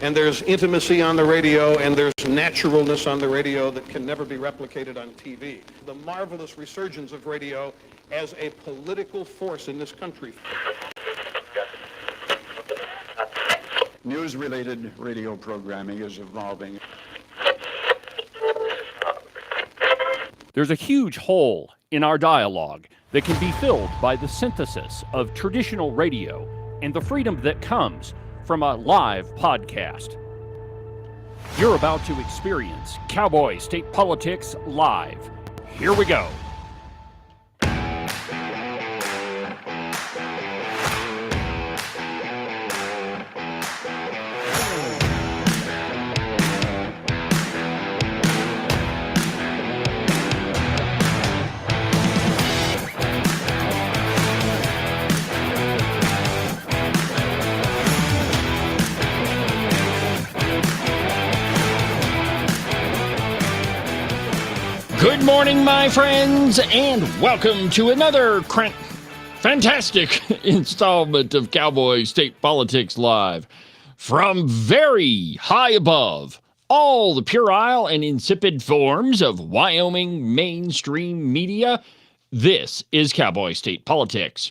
and there's intimacy on the radio, and there's naturalness on the radio that can never be replicated on TV. The marvelous resurgence of radio as a political force in this country. News-related radio programming is evolving. There's a huge hole in our dialogue that can be filled by the synthesis of traditional radio and the freedom that comes from a live podcast. You're about to experience Cowboy State Politics live. Here we go. Good morning, my friends, and welcome to another fantastic installment of Cowboy State Politics Live. From very high above all the puerile and insipid forms of Wyoming mainstream media, this is Cowboy State Politics.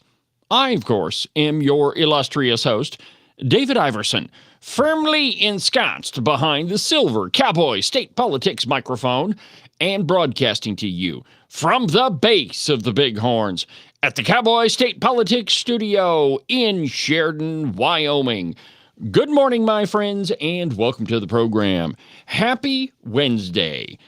I, of course, am your illustrious host, David Iverson, firmly ensconced behind the silver Cowboy State Politics microphone and broadcasting to you from the base of the Bighorns at the Cowboy State Politics Studio in Sheridan, Wyoming. Good morning, my friends, and welcome to the program. Happy Wednesday.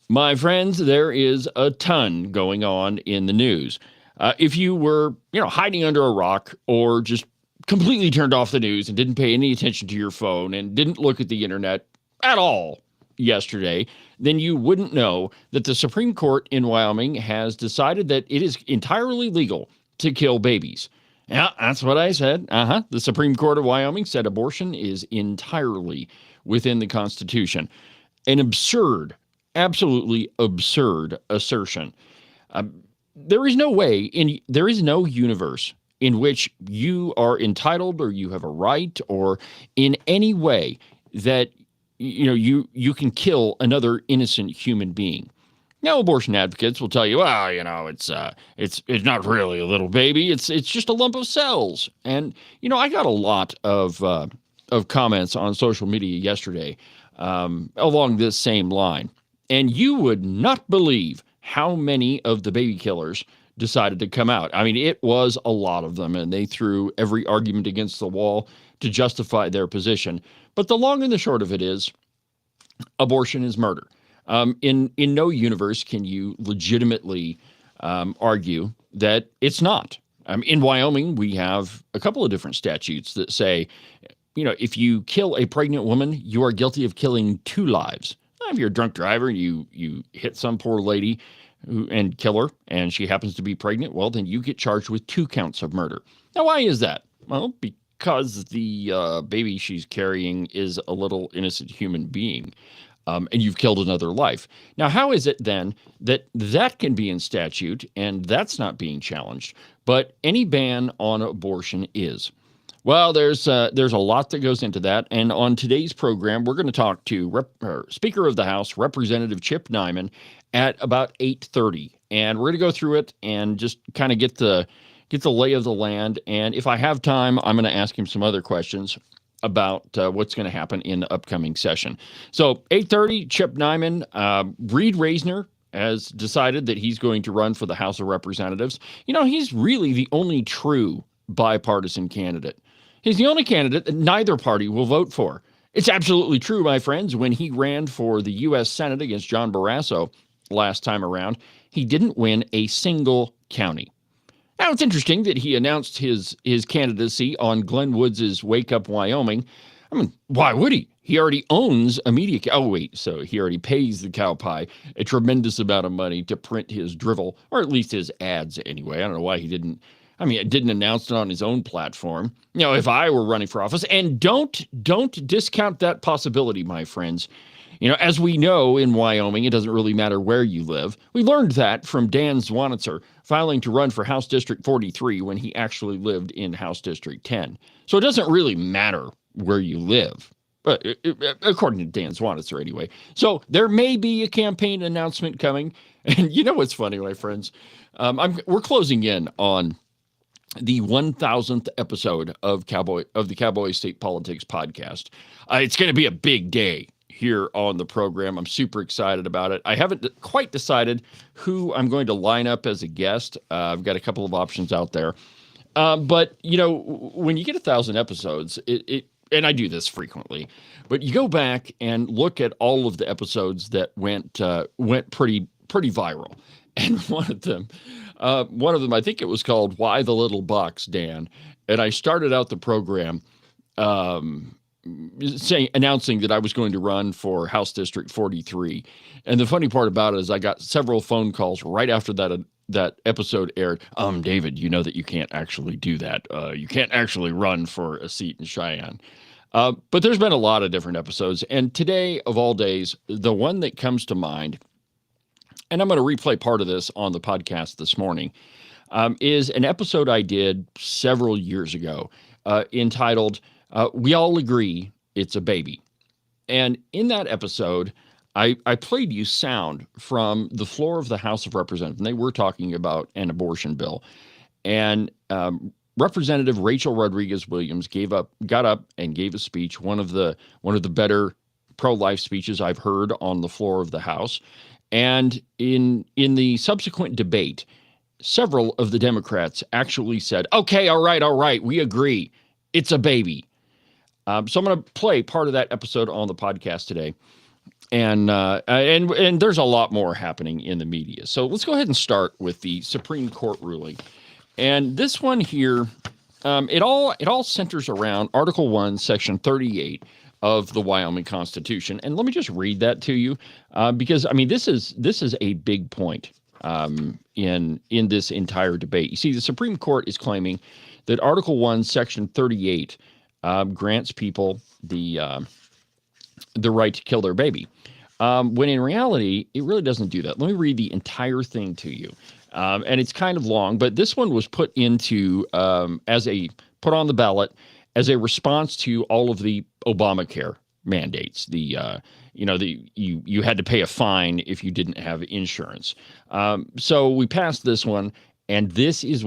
My friends, there is a ton going on in the news. If you were, hiding under a rock or just completely turned off the news and didn't pay any attention to your phone and didn't look at the internet at all yesterday, then you wouldn't know that the Supreme Court in Wyoming has decided that it is entirely legal to kill babies. Yeah, that's what I said. The Supreme Court of Wyoming said abortion is entirely within the Constitution. An absurd, absolutely absurd assertion. There is no way, there is no universe in which you are entitled or you have a right or in any way that you can kill another innocent human being. Now, abortion advocates will tell you, well, it's not really a little baby. It's just a lump of cells. And, I got a lot of comments on social media yesterday along this same line. And you would not believe how many of the baby killers decided to come out. I mean, it was a lot of them, and they threw every argument against the wall to justify their position. But the long and the short of it is, abortion is murder. In no universe can you legitimately argue that it's not. In Wyoming, we have a couple of different statutes that say, if you kill a pregnant woman, you are guilty of killing two lives. If you're a drunk driver and you hit some poor lady and kill her, and she happens to be pregnant, well, then you get charged with 2 counts of murder. Now, why is that? Well, because the baby she's carrying is a little innocent human being, and you've killed another life. Now, how is it then that can be in statute and that's not being challenged, but any ban on abortion is? Well, there's a lot that goes into that, and on today's program, we're going to talk to Speaker of the House, Representative Chip Neiman, at about 8:30, and we're going to go through it and just kind of get the lay of the land. And if I have time, I'm going to ask him some other questions about what's going to happen in the upcoming session. So 8:30, Chip Neiman. Reed Reisner has decided that he's going to run for the House of Representatives. He's really the only true bipartisan candidate. He's the only candidate that neither party will vote for. It's absolutely true, my friends. When he ran for the U.S. Senate against John Barrasso last time around, he didn't win a single county. Now, it's interesting that he announced his candidacy on Glenn Woods' Wake Up Wyoming. I mean, why would he? He already owns a media... so he already pays the cow pie a tremendous amount of money to print his drivel, or at least his ads anyway. I don't know why he didn't announce it on his own platform. If I were running for office, and don't discount that possibility, my friends. As we know in Wyoming, it doesn't really matter where you live. We learned that from Dan Zwanitzer filing to run for House District 43 when he actually lived in House District 10. So it doesn't really matter where you live. But according to Dan Swanitzer, anyway. So there may be a campaign announcement coming. And you know what's funny, my friends? We're closing in on the 1000th episode of the Cowboy State Politics podcast. It's going to be a big day here on the program. I'm super excited about it. I haven't quite decided who I'm going to line up as a guest. I've got a couple of options out there. But, you know, when you get 1,000 episodes, and I do this frequently, but you go back and look at all of the episodes that went pretty viral. And one of them, I think it was called "Why the Little Box," Dan. And I started out the program announcing that I was going to run for House District 43. And the funny part about it is I got several phone calls right after that episode aired. David, you know that you can't actually do that. You can't actually run for a seat in Cheyenne. But there's been a lot of different episodes. And today, of all days, the one that comes to mind, and I'm going to replay part of this on the podcast this morning, is an episode I did several years ago entitled, "We All Agree It's a Baby." And in that episode, I played you sound from the floor of the House of Representatives, and they were talking about an abortion bill. And Representative Rachel Rodriguez Williams got up and gave a speech, one of the better pro-life speeches I've heard on the floor of the House. And in the subsequent debate, several of the Democrats actually said, "Okay, all right, we agree, it's a baby." So I'm going to play part of that episode on the podcast today. And there's a lot more happening in the media. So let's go ahead and start with the Supreme Court ruling. And this one here, it all centers around Article 1, Section 38 of the Wyoming Constitution. And let me just read that to you, because I mean this is a big point in this entire debate. You see, the Supreme Court is claiming that Article 1, Section 38 grants people the right to kill their baby, when in reality it really doesn't do that. Let me read the entire thing to you, and it's kind of long, but this one was put on the ballot as a response to all of the Obamacare mandates. You had to pay a fine if you didn't have insurance. So we passed this one, and this is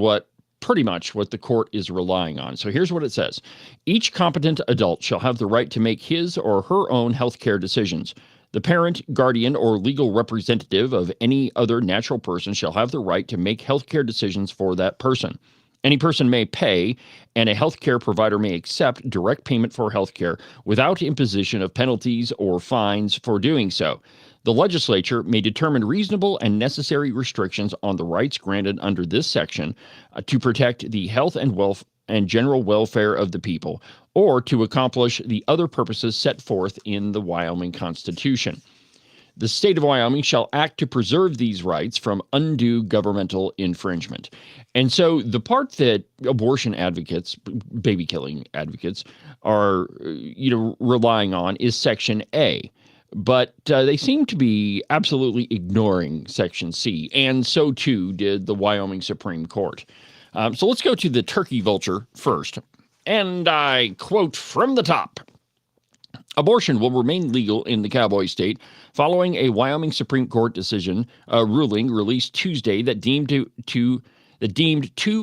pretty much what the court is relying on. So here's what it says. Each competent adult shall have the right to make his or her own health care decisions. The parent, guardian, or legal representative of any other natural person shall have the right to make health care decisions for that person. Any person may pay, and a health care provider may accept direct payment for health care without imposition of penalties or fines for doing so. The legislature may determine reasonable and necessary restrictions on the rights granted under this section to protect the health and general welfare of the people, or to accomplish the other purposes set forth in the Wyoming Constitution. The state of Wyoming shall act to preserve these rights from undue governmental infringement. And so the part that abortion advocates, baby killing advocates, are relying on is Section A. But they seem to be absolutely ignoring Section C, and so too did the Wyoming Supreme Court. So let's go to the turkey vulture first. And I quote from the top: "Abortion will remain legal in the Cowboy State following a Wyoming Supreme Court decision ruling released Tuesday that deemed two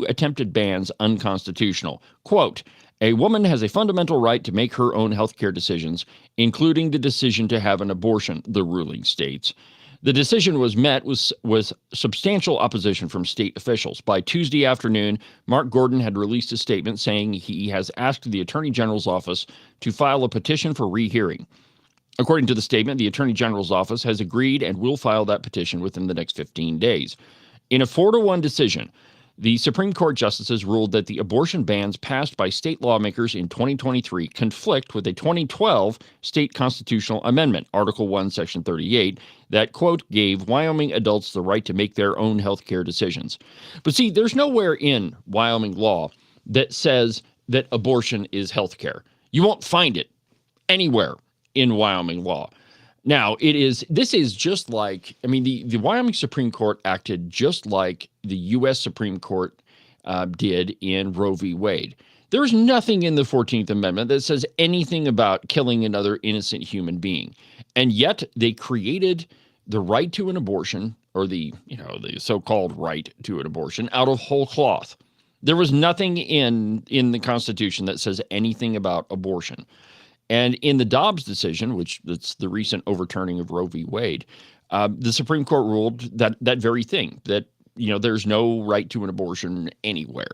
attempted bans unconstitutional. Quote, a woman has a fundamental right to make her own health care decisions, including the decision to have an abortion," the ruling states. The decision was met with substantial opposition from state officials. By Tuesday afternoon, Mark Gordon had released a statement saying he has asked the Attorney General's office to file a petition for rehearing. According to the statement, the Attorney General's office has agreed and will file that petition within the next 15 days. In a 4-1 decision, the Supreme Court justices ruled that the abortion bans passed by state lawmakers in 2023 conflict with a 2012 state constitutional amendment, Article 1, Section 38, that, quote, gave Wyoming adults the right to make their own health care decisions. But see, there's nowhere in Wyoming law that says that abortion is health care. You won't find it anywhere in Wyoming law. Now, this is just like, the Wyoming Supreme Court acted just like the U.S. Supreme Court did in Roe v. Wade. There's nothing in the 14th Amendment that says anything about killing another innocent human being. And yet they created the right to an abortion, or the so-called right to an abortion, out of whole cloth. There was nothing in the Constitution that says anything about abortion. And in the Dobbs decision, which that's the recent overturning of Roe v. Wade, the Supreme Court ruled that very thing, that there's no right to an abortion anywhere.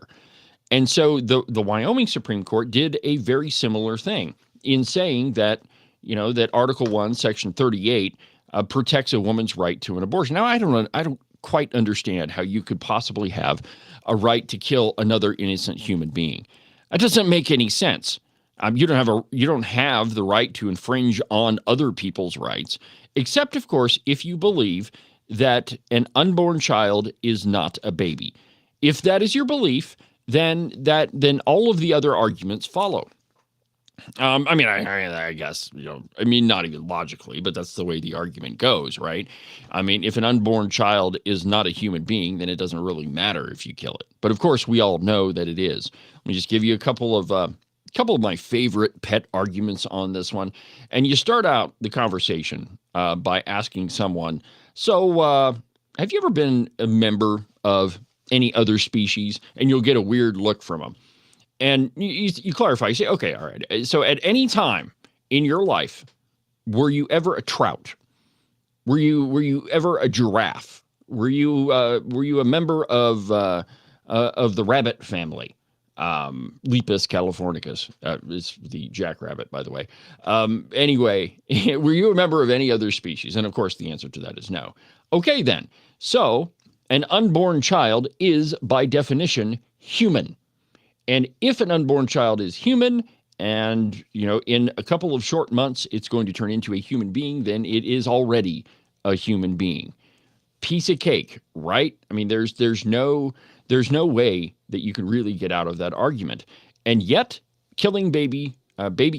And so the Wyoming Supreme Court did a very similar thing in saying that that Article 1, Section 38 protects a woman's right to an abortion. Now, I don't quite understand how you could possibly have a right to kill another innocent human being. That doesn't make any sense. You don't have the right to infringe on other people's rights, except, of course, if you believe that an unborn child is not a baby. If that is your belief, then all of the other arguments follow. I guess, not even logically, but that's the way the argument goes, right? I mean, if an unborn child is not a human being, then it doesn't really matter if you kill it. But of course, we all know that it is. Let me just give you a couple of my favorite pet arguments on this one. And you start out the conversation by asking someone, so have you ever been a member of any other species? And you'll get a weird look from them. And you clarify, you say, okay, all right. So at any time in your life, were you ever a trout? Were you ever a giraffe? Were you a member of the rabbit family? Lepus californicus is the jackrabbit, by the way. Anyway, were you a member of any other species? And of course, the answer to that is no. Okay, then. So an unborn child is, by definition, human. And if an unborn child is human and, in a couple of short months, it's going to turn into a human being, then it is already a human being. Piece of cake, right? I mean, there's no way that you can really get out of that argument. And yet, baby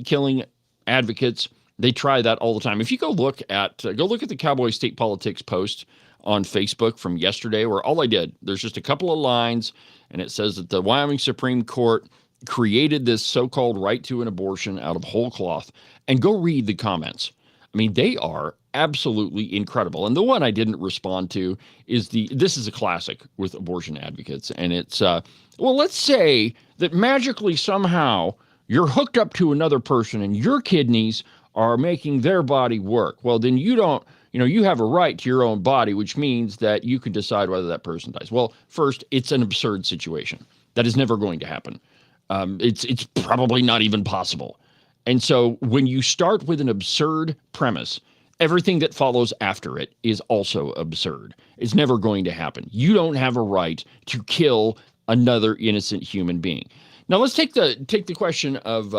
killing advocates, they try that all the time. If you go look at the Cowboy State Politics post on Facebook from yesterday, where all I did, there's just a couple of lines, and it says that the Wyoming Supreme Court created this so-called right to an abortion out of whole cloth. And go read the comments. I mean, they are absolutely incredible. And the one I didn't respond to is this is a classic with abortion advocates. And it's, let's say that magically somehow you're hooked up to another person and your kidneys are making their body work. Well, then you don't, you have a right to your own body, which means that you can decide whether that person dies. Well, first, it's an absurd situation. That is never going to happen. It's probably not even possible. And so when you start with an absurd premise, everything that follows after it is also absurd. It's never going to happen. You don't have a right to kill another innocent human being. Now, let's take the question of,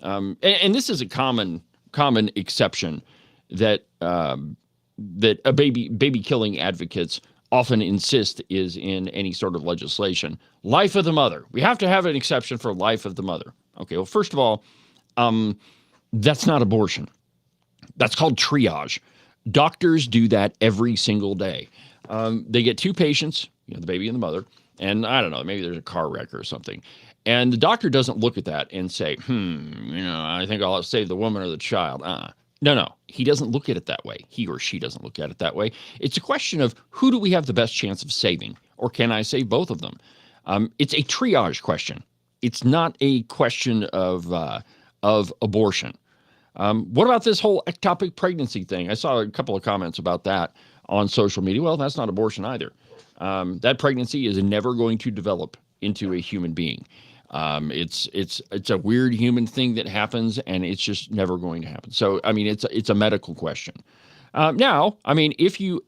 and this is a common exception that a baby killing advocates often insist is in any sort of legislation. Life of the mother. We have to have an exception for life of the mother. Okay, well, first of all, that's not abortion. That's called triage. Doctors do that every single day. They get two patients, the baby and the mother, and I don't know, maybe there's a car wreck or something. And the doctor doesn't look at that and say, I think I'll save the woman or the child. No. He doesn't look at it that way. He or she doesn't look at it that way. It's a question of who do we have the best chance of saving, or can I save both of them? It's a triage question. It's not a question of abortion. What about this whole ectopic pregnancy thing? I saw a couple of comments about that on social media. Well, that's not abortion either. That pregnancy is never going to develop into a human being. It's a weird human thing that happens, and it's just never going to happen. So, I mean, it's a medical question. Now, I mean, if you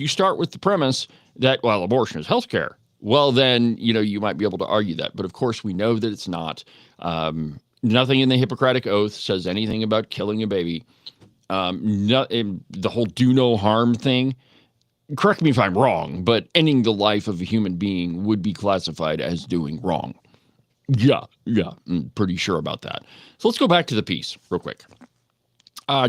start with the premise that, well, abortion is healthcare, well, then, you might be able to argue that. But of course, we know that it's not. Nothing in the Hippocratic Oath says anything about killing a baby. The whole do no harm thing, correct me if I'm wrong, but ending the life of a human being would be classified as doing wrong. Yeah, I'm pretty sure about that. So let's go back to the piece real quick.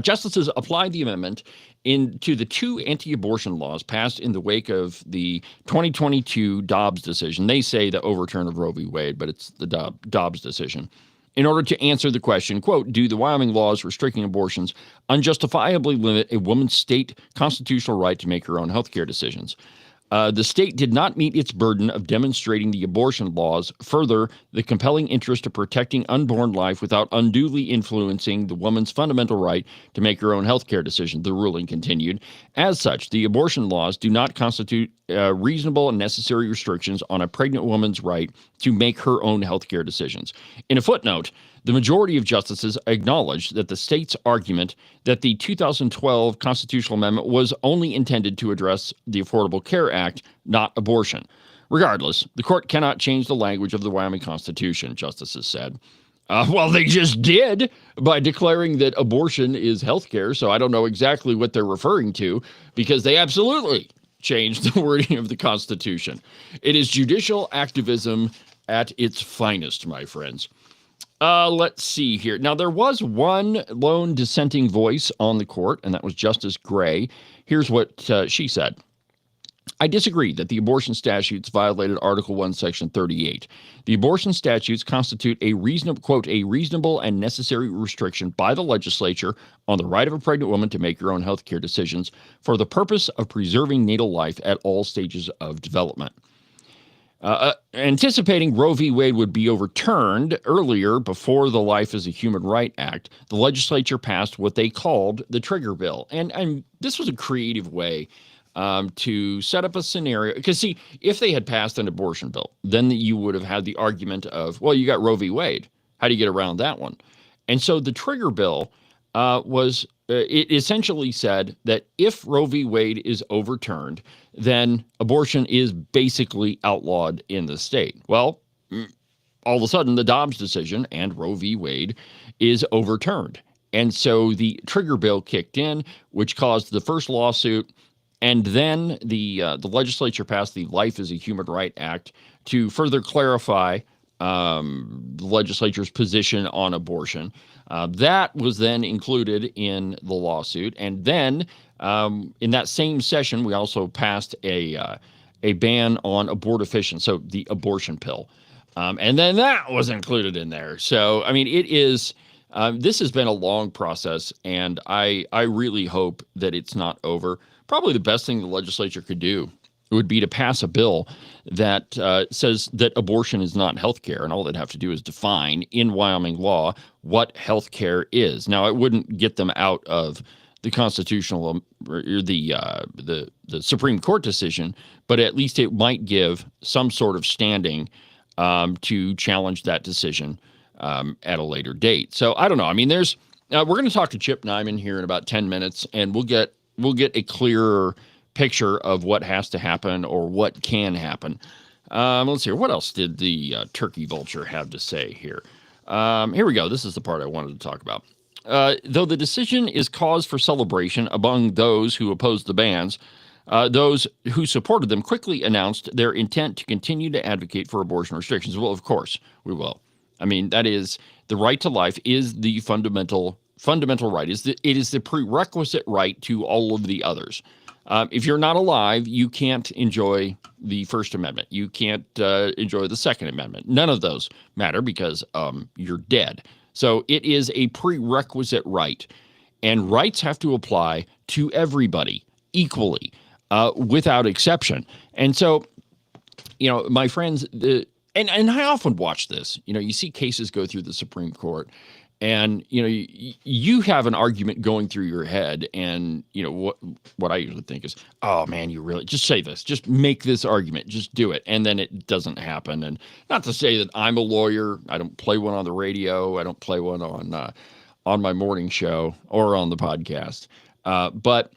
Justices applied the amendment into the two anti-abortion laws passed in the wake of the 2022 Dobbs decision. They say the overturn of Roe v. Wade, but it's the Dobbs decision. In order to answer the question, quote, do the Wyoming laws restricting abortions unjustifiably limit a woman's state constitutional right to make her own health care decisions? The state did not meet its burden of demonstrating the abortion laws further the compelling interest of protecting unborn life without unduly influencing the woman's fundamental right to make her own health care decision, the ruling continued. As such, the abortion laws do not constitute reasonable and necessary restrictions on a pregnant woman's right to make her own health care decisions. In a footnote, the majority of justices acknowledged that the state's argument that the 2012 constitutional amendment was only intended to address the Affordable Care Act, not abortion. Regardless, the court cannot change the language of the Wyoming Constitution, justices said. Well, they just did by declaring that abortion is health care, so I don't know exactly what they're referring to, because they absolutely changed the wording of the Constitution. It is judicial activism at its finest, my friends. Let's see here. Now, there was one lone dissenting voice on the court, and that was Justice Gray. Here's what she said. I disagree that the abortion statutes violated Article 1, Section 38. The abortion statutes constitute a reasonable, quote, a reasonable and necessary restriction by the legislature on the right of a pregnant woman to make her own health care decisions for the purpose of preserving natal life at all stages of development. Anticipating Roe v. Wade would be overturned earlier before the Life is a Human Right Act, the legislature passed what they called the trigger bill. And this was a creative way to set up a scenario. Because, see, if they had passed an abortion bill, then you would have had the argument of, well, you got Roe v. Wade. How do you get around that one? And so the trigger bill it essentially said that if Roe v. Wade is overturned, then abortion is basically outlawed in the state. Well, all of a sudden, the Dobbs decision and Roe v. Wade is overturned. And so the trigger bill kicked in, which caused the first lawsuit. And then the legislature passed the Life is a Human Right Act to further clarify the legislature's position on abortion. That was then included in the lawsuit. And then in that same session, we also passed a ban on abortifacient, so the abortion pill. And then that was included in there. So, I mean, it is, this has been a long process, and I really hope that it's not over. Probably the best thing the legislature could do would be to pass a bill that says that abortion is not health care, and all they'd have to do is define in Wyoming law what health care is. Now, it wouldn't get them out of the constitutional or the Supreme Court decision, but at least it might give some sort of standing to challenge that decision at a later date. So I don't know. I mean, there's we're going to talk to Chip Neiman here in about 10 minutes, and we'll get a clearer picture of what has to happen or what can happen. Let's see. What else did the turkey vulture have to say here? Here we go. This is the part I wanted to talk about. Though the decision is cause for celebration among those who opposed the bans, those who supported them quickly announced their intent to continue to advocate for abortion restrictions. Well, of course, we will. I mean, that is, the right to life is the fundamental right. It is the prerequisite right to all of the others. If you're not alive, you can't enjoy the First Amendment. You can't enjoy the Second Amendment. None of those matter because you're dead. So it is a prerequisite right, and rights have to apply to everybody equally, without exception. And so, you know, my friends, and I often watch this. You know, you see cases go through the Supreme Court, and, you know, you have an argument going through your head, and, you know, what I usually think is, oh, man, you really, just say this. Just make this argument. Just do it. And then it doesn't happen. And not to say that I'm a lawyer. I don't play one on the radio. I don't play one on my morning show or on the podcast. But,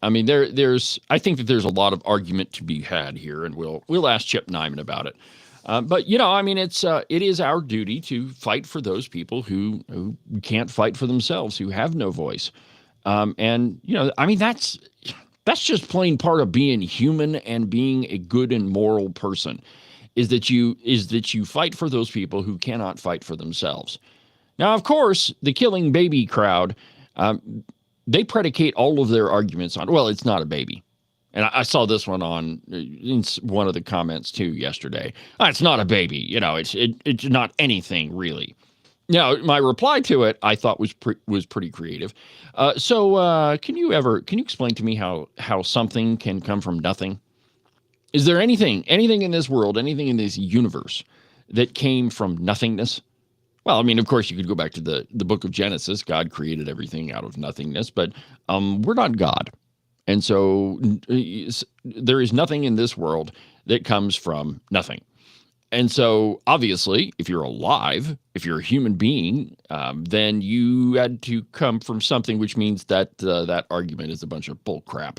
I mean, I think that there's a lot of argument to be had here, and we'll ask Chip Neiman about it. But, you know, I mean, it is our duty to fight for those people who can't fight for themselves, who have no voice. And, you know, I mean, that's just plain part of being human and being a good and moral person, is that you fight for those people who cannot fight for themselves. Now, of course, the killing baby crowd They predicate all of their arguments on, well, it's not a baby. And I saw this one in one of the comments too yesterday. It's not a baby. It's not anything really. Now, my reply to it, I thought was pretty creative. So can you explain to me how something can come from nothing? Is there anything in this world, anything in this universe that came from nothingness? Well, I mean, of course, you could go back to the book of Genesis. God created everything out of nothingness, but we're not God. And so there is nothing in this world that comes from nothing. And so, obviously, if you're alive, if you're a human being, then you had to come from something, which means that that argument is a bunch of bull crap.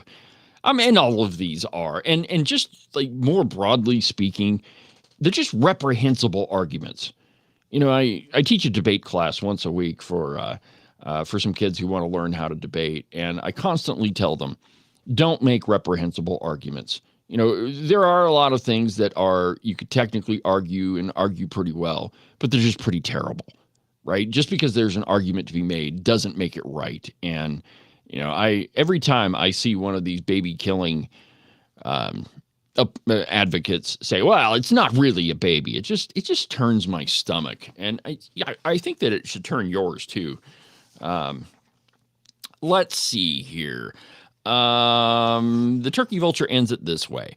And all of these are. And just like more broadly speaking, they're just reprehensible arguments. I teach a debate class once a week for some kids who want to learn how to debate. And I constantly tell them, don't make reprehensible arguments. There are a lot of things that you could technically argue and argue pretty well, but they're just pretty terrible, right? Just because there's an argument to be made doesn't make it right. And, every time I see one of these baby killing advocates say, well, it's not really a baby. It just turns my stomach. And I think that it should turn yours too. Let's see here. The turkey vulture ends it this way.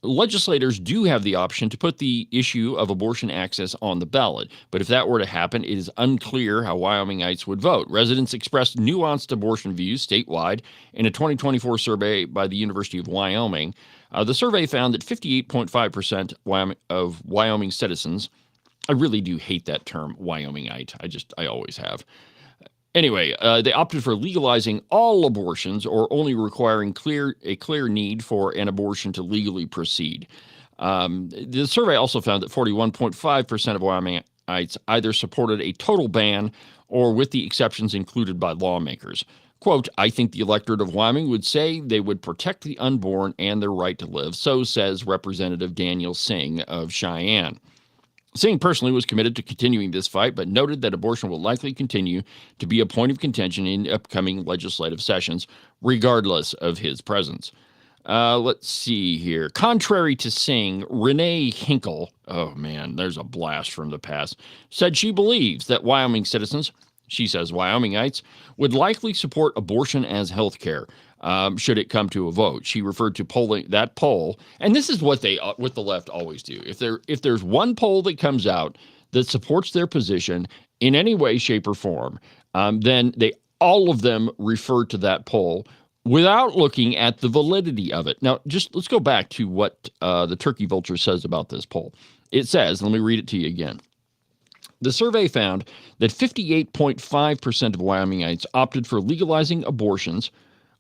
Legislators do have the option to put the issue of abortion access on the ballot, but if that were to happen, it is unclear how Wyomingites would vote. Residents expressed nuanced abortion views statewide in a 2024 survey by the University of Wyoming. The survey found that 58.5% of Wyoming citizens, I really do hate that term, Wyomingite. I always have. Anyway, they opted for legalizing all abortions or only requiring a clear need for an abortion to legally proceed. The survey also found that 41.5% of Wyomingites either supported a total ban or with the exceptions included by lawmakers. Quote, I think the electorate of Wyoming would say they would protect the unborn and their right to live, so says Representative Daniel Singh of Cheyenne. Singh personally was committed to continuing this fight, but noted that abortion will likely continue to be a point of contention in upcoming legislative sessions, regardless of his presence. Let's see here. Contrary to Singh, Renee Hinkle, oh man, there's a blast from the past, said she believes that Wyoming citizens, she says Wyomingites, would likely support abortion as health care. Should it come to a vote. She referred to that poll, and this is what the left always do. If there's one poll that comes out that supports their position in any way, shape, or form, then all of them refer to that poll without looking at the validity of it. Now, just let's go back to what the Turkey Vulture says about this poll. It says, let me read it to you again. The survey found that 58.5% of Wyomingites opted for legalizing abortions,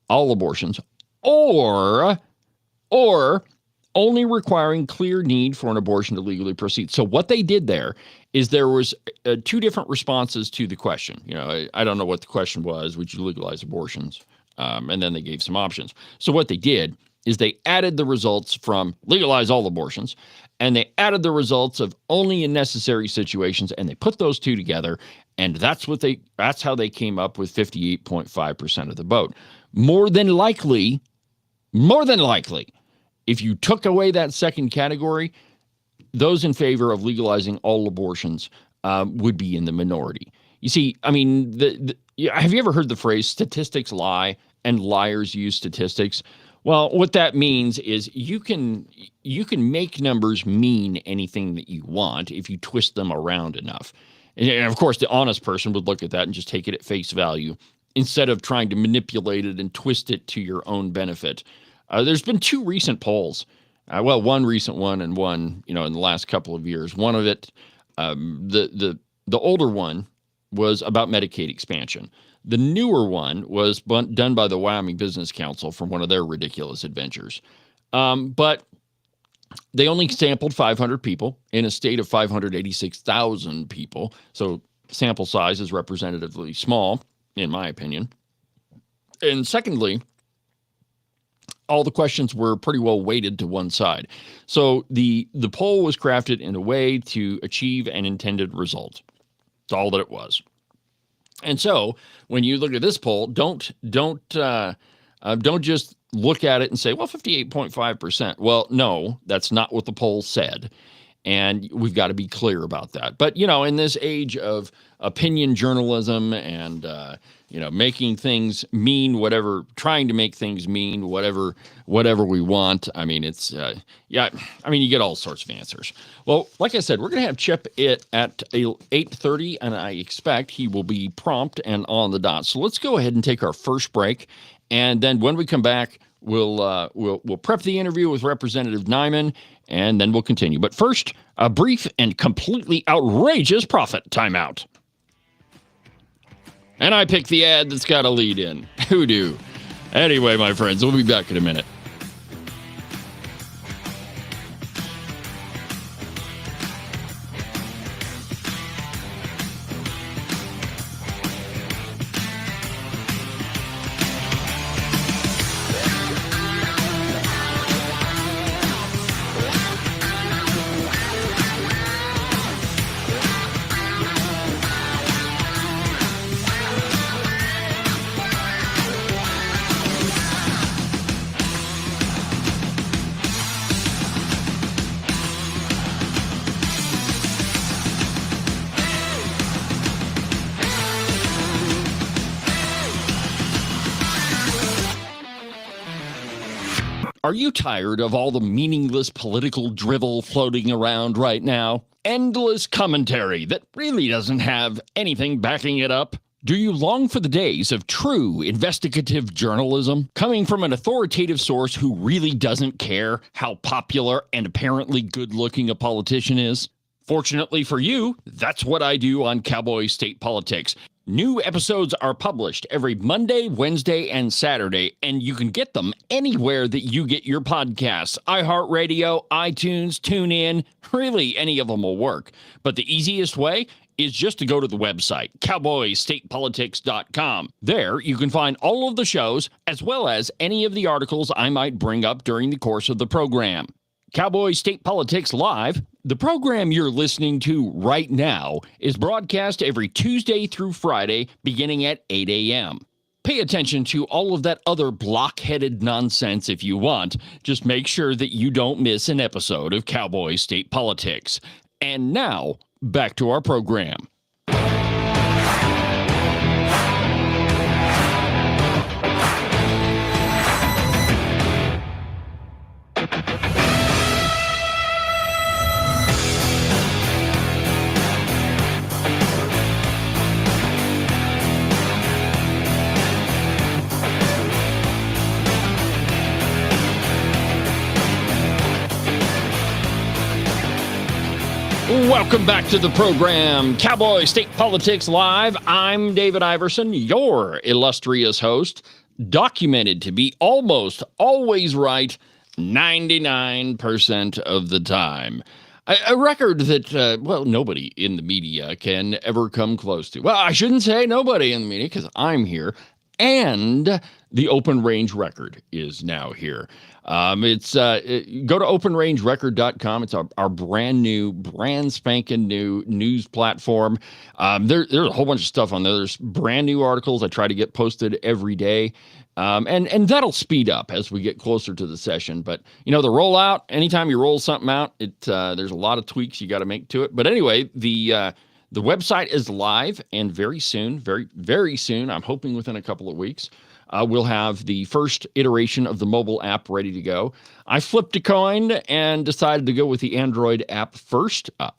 all abortions, or only requiring clear need for an abortion to legally proceed. So what they did there is there was two different responses to the question. I don't know what the question was, would you legalize abortions? And then they gave some options. So what they did is they added the results from legalize all abortions, and they added the results of only in necessary situations, and they put those two together, and that's how they came up with 58.5% of the vote. More than likely, if you took away that second category, those in favor of legalizing all abortions would be in the minority. You see, I mean, have you ever heard the phrase statistics lie and liars use statistics? Well, what that means is you can make numbers mean anything that you want if you twist them around enough. And of course, the honest person would look at that and just take it at face value, instead of trying to manipulate it and twist it to your own benefit. There's been two recent polls. One recent one and one, in the last couple of years. One of it, the older one was about Medicaid expansion. The newer one was done by the Wyoming Business Council from one of their ridiculous adventures. But they only sampled 500 people in a state of 586,000 people. So sample size is representatively small, in my opinion. And secondly, all the questions were pretty well weighted to one side. So the poll was crafted in a way to achieve an intended result. That's all that it was. And so when you look at this poll, don't just look at it and say, well, 58.5%. Well, no, that's not what the poll said. And we've got to be clear about that. But, in this age of opinion journalism and, making things mean whatever, trying to make things mean whatever we want. I mean, it's, you get all sorts of answers. Well, like I said, we're going to have Chip at 8:30, and I expect he will be prompt and on the dot. So let's go ahead and take our first break. And then when we come back, we'll prep the interview with Representative Neiman, and then we'll continue. But first, a brief and completely outrageous profit timeout. And I picked the ad that's got a lead in. Who do? Anyway, my friends, we'll be back in a minute. Are you tired of all the meaningless political drivel floating around right now? Endless commentary that really doesn't have anything backing it up? Do you long for the days of true investigative journalism coming from an authoritative source who really doesn't care how popular and apparently good-looking a politician is? Fortunately for you, that's what I do on Cowboy State Politics. New episodes are published every Monday, Wednesday, and Saturday, and you can get them anywhere that you get your podcasts. iHeartRadio, iTunes, TuneIn, really any of them will work. But the easiest way is just to go to the website, cowboystatepolitics.com. There, you can find all of the shows, as well as any of the articles I might bring up during the course of the program. Cowboy State Politics Live, the program you're listening to right now, is broadcast every Tuesday through Friday, beginning at 8 a.m. Pay attention to all of that other block-headed nonsense if you want. Just make sure that you don't miss an episode of Cowboy State Politics. And now, back to our program. Welcome back to the program, Cowboy State Politics Live. I'm David Iverson, your illustrious host, documented to be almost always right 99% of the time. A record that, nobody in the media can ever come close to. Well, I shouldn't say nobody in the media because I'm here, and the Open Range Record is now here. Go to openrangerecord.com. It's our brand spanking new news platform. There's a whole bunch of stuff on there. There's brand new articles I try to get posted every day. And that'll speed up as we get closer to the session. But, the rollout, anytime you roll something out, there's a lot of tweaks you got to make to it. But anyway, the website is live, and very soon, very, very soon, I'm hoping within a couple of weeks, we'll have the first iteration of the mobile app ready to go. I flipped a coin and decided to go with the Android app first. I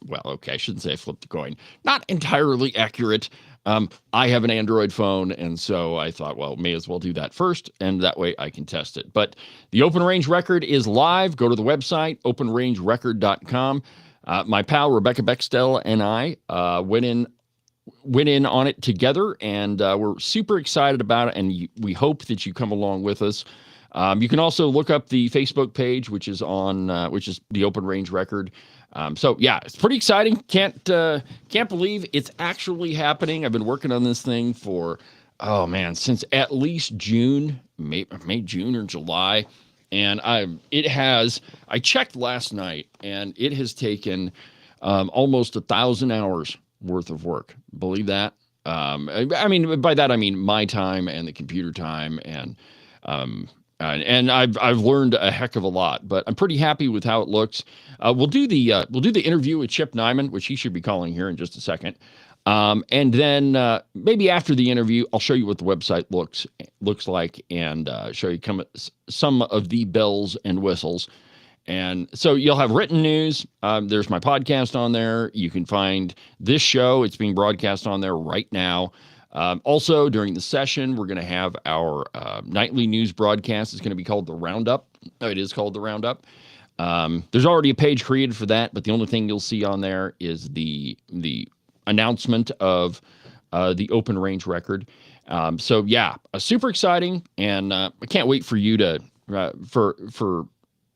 shouldn't say I flipped a coin. Not entirely accurate. I have an Android phone, and so I thought, may as well do that first, and that way I can test it. But the Open Range Record is live. Go to the website, openrangerecord.com. My pal Rebecca Bextel and I went in on it together, and we're super excited about it, and we hope that you come along with us. You can also look up the Facebook page, which is the Open Range Record. It's pretty exciting. Can't believe it's actually happening. I've been working on this thing for, since at least June, May, June or July. And I checked last night, and it has taken almost 1,000 hours worth of work. Believe that? I mean, by that I mean my time and the computer time, and I've learned a heck of a lot. But I'm pretty happy with how it looks. We'll do the interview with Chip Neiman, which he should be calling here in just a second. And then maybe after the interview, I'll show you what the website looks like, and show you some of the bells and whistles. And so you'll have written news. There's my podcast on there. You can find this show. It's being broadcast on there right now. Also, during the session, we're going to have our nightly news broadcast. It's going to be called The Roundup. It is called The Roundup. There's already a page created for that, but the only thing you'll see on there is the announcement of the open range record. So yeah, super exciting, and I can't wait for you to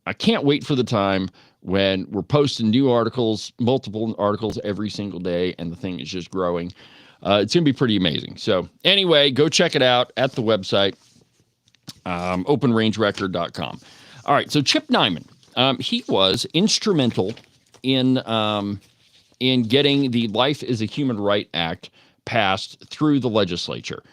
I can't wait for the time when we're posting new articles, multiple articles every single day, and the thing is just growing. It's going to be pretty amazing. So anyway, go check it out at the website, openrangerecord.com. All right, so Chip Neiman, he was instrumental in getting the Life is a Human Right Act passed through the legislature.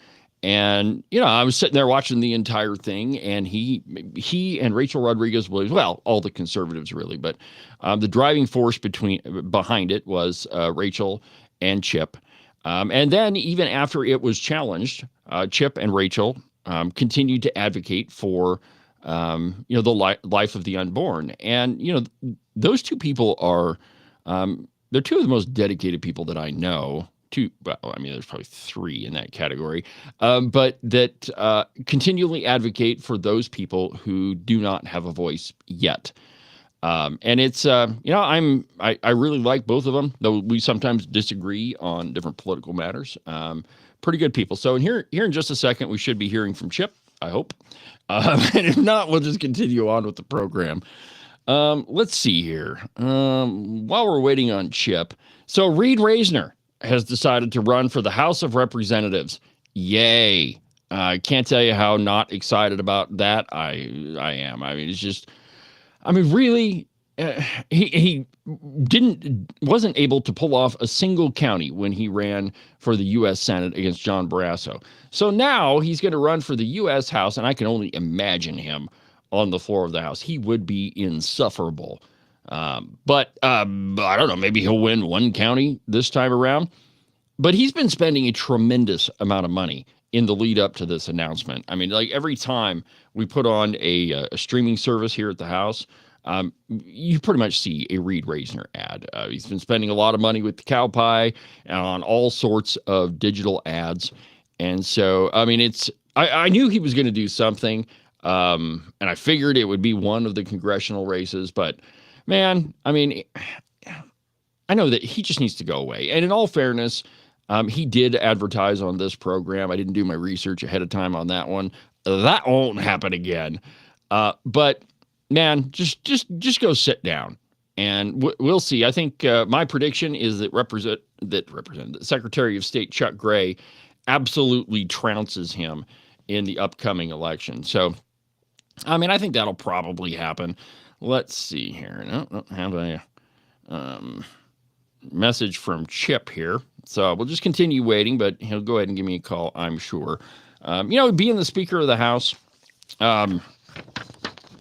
And, I was sitting there watching the entire thing, and he and Rachel Rodriguez Williams, well, all the conservatives really, but the driving force behind it was Rachel and Chip. And then even after it was challenged, Chip and Rachel continued to advocate for, the life of the unborn. And, those two people are, they're two of the most dedicated people that I know. There's probably three in that category, but that continually advocate for those people who do not have a voice yet. And it's, I really like both of them, though we sometimes disagree on different political matters. Pretty good people. So here in just a second, we should be hearing from Chip, I hope. And if not, we'll just continue on with the program. Let's see here. While we're waiting on Chip, so Reed Reisner has decided to run for the House of Representatives. Yay. I can't tell you how not excited about that I am. I mean, it's just, really, he wasn't able to pull off a single county when he ran for the U.S. Senate against John Barrasso. So now he's going to run for the U.S. House, and I can only imagine him on the floor of the House. He would be insufferable. But I don't know, maybe he'll win one county this time around. But he's been spending a tremendous amount of money in the lead up to this announcement. I mean, like every time we put on a streaming service here at the house, you pretty much see a Reed Reisner ad. He's been spending a lot of money with the cow pie and on all sorts of digital ads. And so, I knew he was going to do something, and I figured it would be one of the congressional races, but man, I know that he just needs to go away. And in all fairness, he did advertise on this program. I didn't do my research ahead of time on that one. That won't happen again. But man, just go sit down, and we'll see. I think my prediction is that Secretary of State Chuck Gray absolutely trounces him in the upcoming election. So, I think that'll probably happen. Let's see here. No, have a message from Chip here. So we'll just continue waiting, but he'll go ahead and give me a call, I'm sure. Being the Speaker of the House,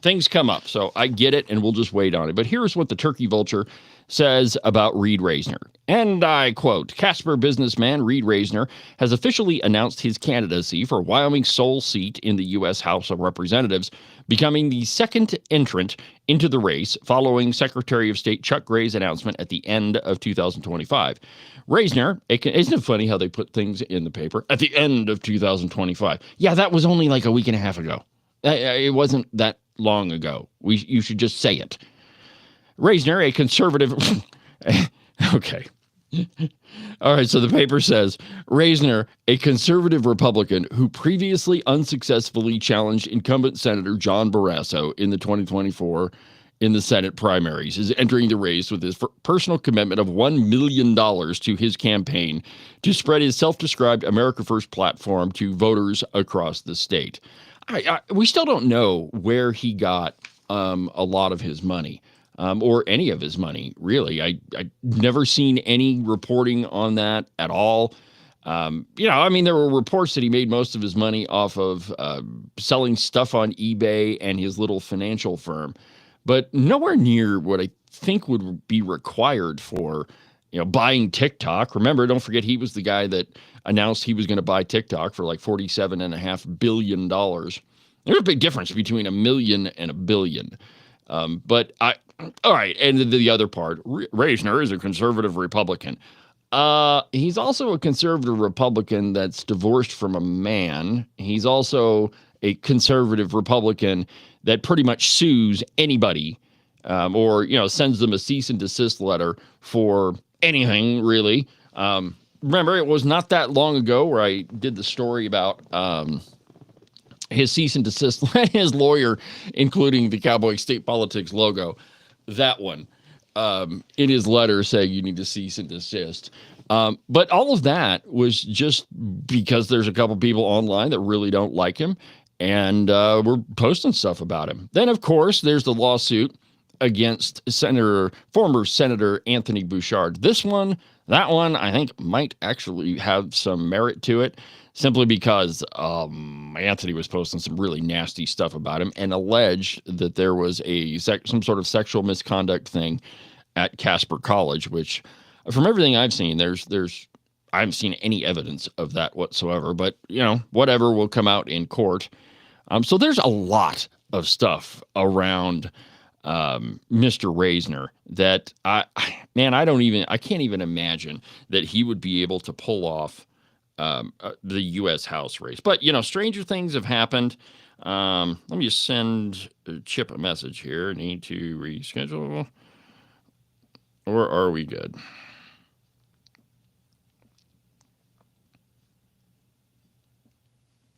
things come up. So I get it, and we'll just wait on it. But here's what the Turkey Vulture says about Reed Reisner. And I quote, Casper businessman Reed Reisner has officially announced his candidacy for Wyoming's sole seat in the U.S. House of Representatives, becoming the second entrant into the race following Secretary of State Chuck Gray's announcement at the end of 2025. Reisner, isn't it funny how they put things in the paper? At the end of 2025. Yeah, that was only like a week and a half ago. It wasn't that long ago. You should just say it. Reisner, a conservative... Okay. All right, so the paper says, Reisner, a conservative Republican who previously unsuccessfully challenged incumbent Senator John Barrasso in the 2024 in the Senate primaries, is entering the race with his personal commitment of $1 million to his campaign to spread his self-described America First platform to voters across the state. We still don't know where he got a lot of his money. Or any of his money, really. I never seen any reporting on that at all. I mean, there were reports that he made most of his money off of selling stuff on eBay and his little financial firm, but nowhere near what I think would be required for, buying TikTok. Remember, don't forget, he was the guy that announced he was going to buy TikTok for like $47.5 billion. There's a big difference between $1 million and $1 billion. All right. And the other part, Reisner is a conservative Republican. He's also a conservative Republican that's divorced from a man. He's also a conservative Republican that pretty much sues anybody, or sends them a cease and desist letter for anything, really. Remember, it was not that long ago where I did the story about his cease and desist, his lawyer, including the Cowboy State Politics logo, that one, in his letter saying you need to cease and desist. But all of that was just because there's a couple people online that really don't like him, and we're posting stuff about him. Then, of course, there's the lawsuit against former Senator Anthony Bouchard. That one, I think might actually have some merit to it, simply because Anthony was posting some really nasty stuff about him and alleged that there was some sort of sexual misconduct thing at Casper College, which, from everything I've seen, I haven't seen any evidence of that whatsoever. But whatever will come out in court. So there's a lot of stuff around Mr. Reisner that I can't even imagine that he would be able to pull off the U.S. House race. But stranger things have happened. Let me just send Chip a message here. Need to reschedule, or are we good?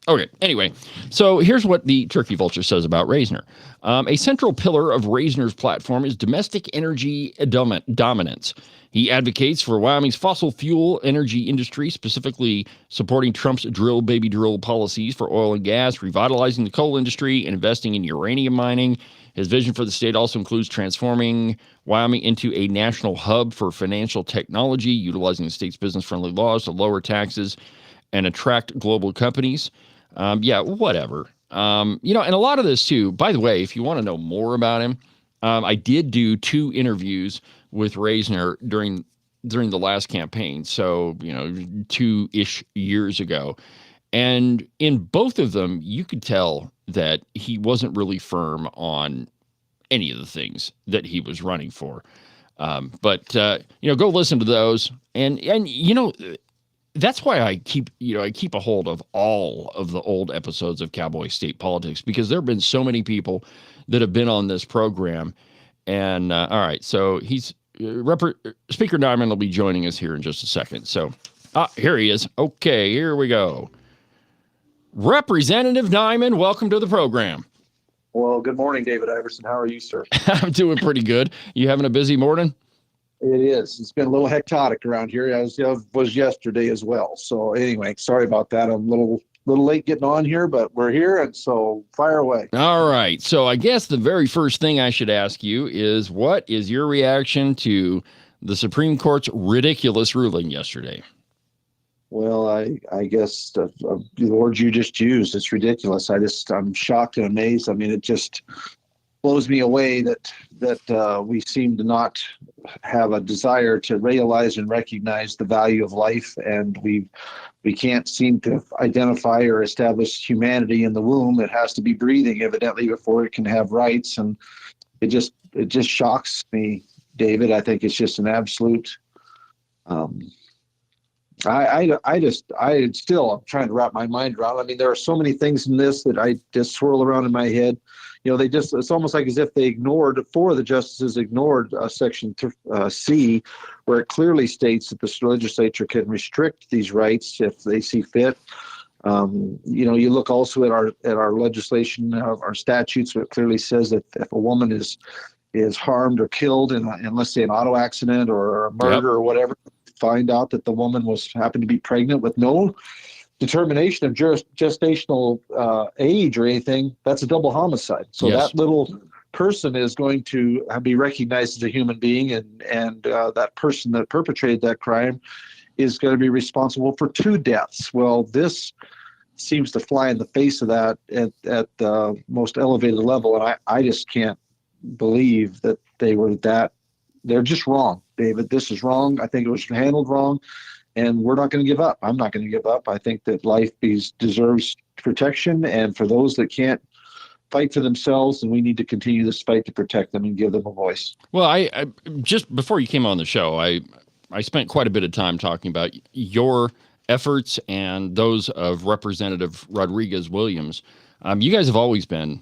Okay, anyway, so here's what the Turkey Vulture says about Reisner. A central pillar of Reisner's platform is domestic energy dominance. He advocates for Wyoming's fossil fuel energy industry, specifically supporting Trump's drill, baby drill policies for oil and gas, revitalizing the coal industry, and investing in uranium mining. His vision for the state also includes transforming Wyoming into a national hub for financial technology, utilizing the state's business-friendly laws to lower taxes and attract global companies. Whatever. And a lot of this too, by the way, if you want to know more about him, I did do 2 interviews with Reisner during the last campaign. So, 2-ish years ago. And in both of them, you could tell that he wasn't really firm on any of the things that he was running for. But go listen to those. And that's why I keep a hold of all of the old episodes of Cowboy State Politics, because there have been so many people that have been on this program. And all right, so Speaker Neiman will be joining us here in just a second. So here he is. Okay, here we go. Representative Neiman, welcome to the program. Well, good morning, David Iverson. How are you, sir? I'm doing pretty good. You having a busy morning? It is. It's been a little hectic around here, as was yesterday as well. So anyway, sorry about that. I'm a little late getting on here, but we're here, and so fire away. All right. So I guess the very first thing I should ask you is, what is your reaction to the Supreme Court's ridiculous ruling yesterday? Well, I guess the word you just used, it's ridiculous. I'm shocked and amazed. I mean, it just blows me away that we seem to not have a desire to realize and recognize the value of life, and we can't seem to identify or establish humanity in the womb. It has to be breathing, evidently, before it can have rights, and it just shocks me, David. I think it's just an absolute. I'm trying to wrap my mind around. I mean, there are so many things in this that I just swirl around in my head. It's almost like as if four of the justices ignored Section C, where it clearly states that the legislature can restrict these rights if they see fit. You look also at our legislation, our statutes, where it clearly says that if a woman is harmed or killed in let's say an auto accident or a murder or whatever, find out that the woman happened to be pregnant with no determination of gestational age or anything, that's a double homicide. So that little person is going to be recognized as a human being, and that person that perpetrated that crime is going to be responsible for 2 deaths. Well, this seems to fly in the face of that at the most elevated level. And I just can't believe that they were that. They're just wrong, David. This is wrong. I think it was handled wrong. And we're not going to give up. I'm not going to give up. I think that life deserves protection. And for those that can't fight for themselves, and we need to continue this fight to protect them and give them a voice. Well, I just before you came on the show, I spent quite a bit of time talking about your efforts and those of Representative Rodriguez Williams. You guys have always been,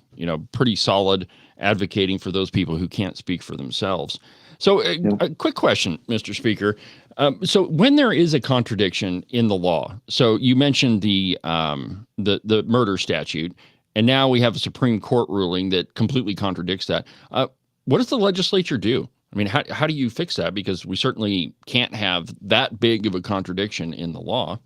pretty solid advocating for those people who can't speak for themselves. So a quick question, Mr. Speaker. So when there is a contradiction in the law, so you mentioned the murder statute, and now we have a Supreme Court ruling that completely contradicts that. What does the legislature do? I mean, how do you fix that? Because we certainly can't have that big of a contradiction in the law.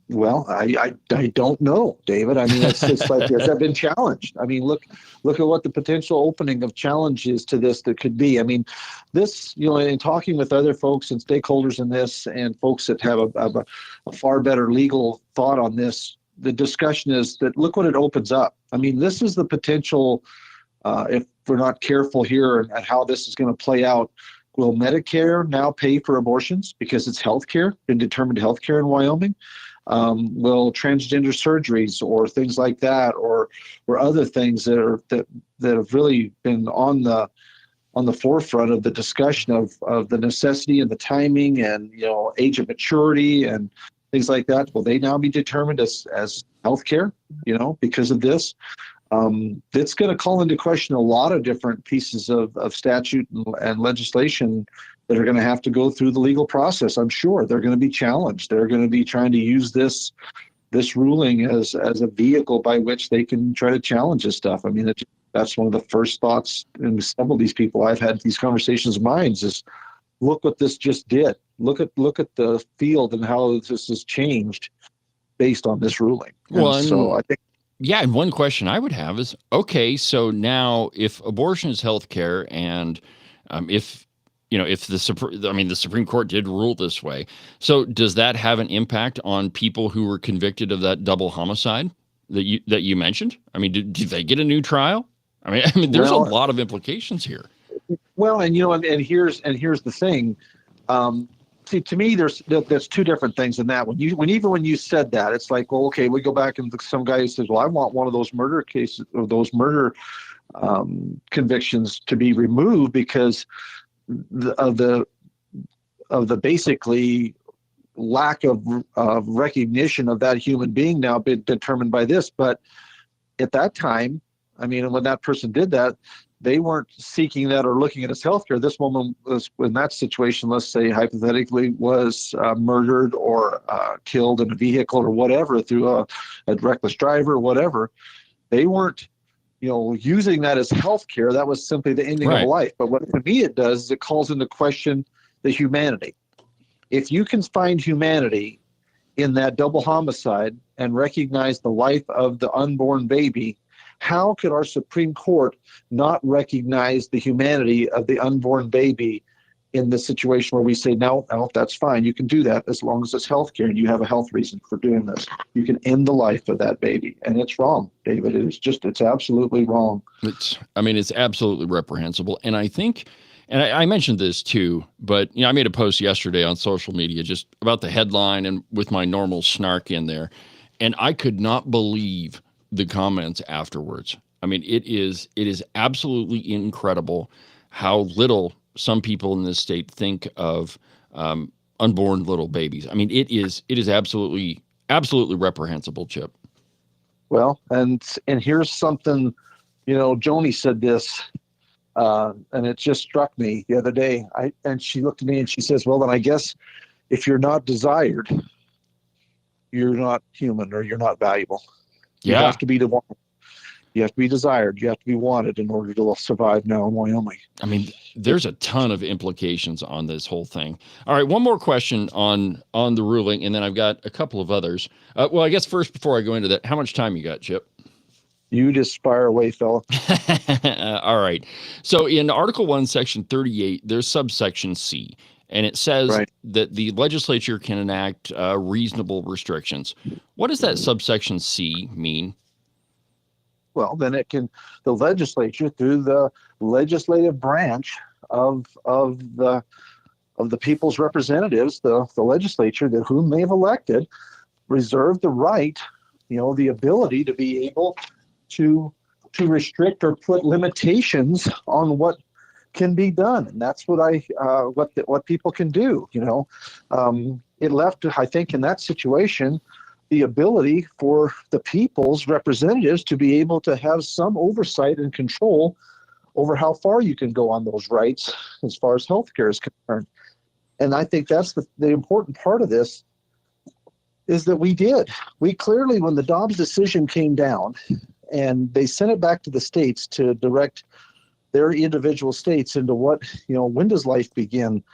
Well, I don't know, David. I mean, it's like this. I've been challenged. I mean, look at what the potential opening of challenge is to this that could be. I mean, this, in talking with other folks and stakeholders in this and folks that have a far better legal thought on this, the discussion is that look what it opens up. I mean, this is the potential, if we're not careful here and how this is going to play out. Will Medicare now pay for abortions because it's healthcare, been determined healthcare in Wyoming? Will transgender surgeries or things like that, or other things that have really been on the forefront of the discussion of the necessity and the timing and age of maturity and things like that, will they now be determined as healthcare? Because of this, it's going to call into question a lot of different pieces of statute and legislation that are going to have to go through the legal process. I'm sure they're going to be challenged. They're going to be trying to use this ruling as a vehicle by which they can try to challenge this stuff. I mean, that's one of the first thoughts in some of these people I've had these conversations of minds is, look what this just did. Look at the field and how this has changed based on this ruling. Well, so I think. Yeah, and one question I would have is, okay, so now if abortion is healthcare, and if the Supreme Court did rule this way, so does that have an impact on people who were convicted of that double homicide that you mentioned? I mean, did they get a new trial? I mean, there's a lot of implications here. Well, and here's the thing. See, to me, there's 2 different things in that. When you said that, it's like, well, okay, we go back and some guy who says, well, I want one of those murder cases or those murder convictions to be removed because of the basically lack of recognition of that human being now been determined by this. But at that time, I mean, when that person did that, they weren't seeking that or looking at his healthcare. This woman was in that situation, let's say hypothetically, was murdered or killed in a vehicle or whatever through a reckless driver or whatever. They weren't, using that as healthcare. That was simply the ending of life. But what to me it does is it calls into question the humanity. If you can find humanity in that double homicide and recognize the life of the unborn baby, how could our Supreme Court not recognize the humanity of the unborn baby in the situation where we say, no, that's fine. You can do that as long as it's healthcare and you have a health reason for doing this. You can end the life of that baby. And it's wrong, David. It's absolutely wrong. It's absolutely reprehensible. And I think, and I mentioned this too, but I made a post yesterday on social media just about the headline and with my normal snark in there. And I could not believe the comments afterwards. I mean, it is absolutely incredible how little some people in this state think of unborn little babies. I mean, it is absolutely reprehensible, Chip. Well, and here's something, Joni said this, and it just struck me the other day. And she looked at me and she says, well, then I guess if you're not desired, you're not human or you're not valuable. You have to be the one. You have to be desired. You have to be wanted in order to survive now in Wyoming. I mean, there's a ton of implications on this whole thing. All right, one more question on the ruling, and then I've got a couple of others. Well, I guess first, before I go into that, how much time you got, Chip? You just fire away, fella. All right. So in Article 1, Section 38, there's subsection C, and it says Right. that the legislature can enact reasonable restrictions. What does that subsection C mean? Well, then the legislature, through the legislative branch of the people's representatives, the legislature that whom they've elected, reserve the right, the ability to be able to restrict or put limitations on what can be done, and that's what people can do. It left, I think, in that situation, the ability for the people's representatives to be able to have some oversight and control over how far you can go on those rights as far as healthcare is concerned. And I think that's the important part of this, is that we clearly, when the Dobbs decision came down and they sent it back to the states to direct their individual states into when does life begin?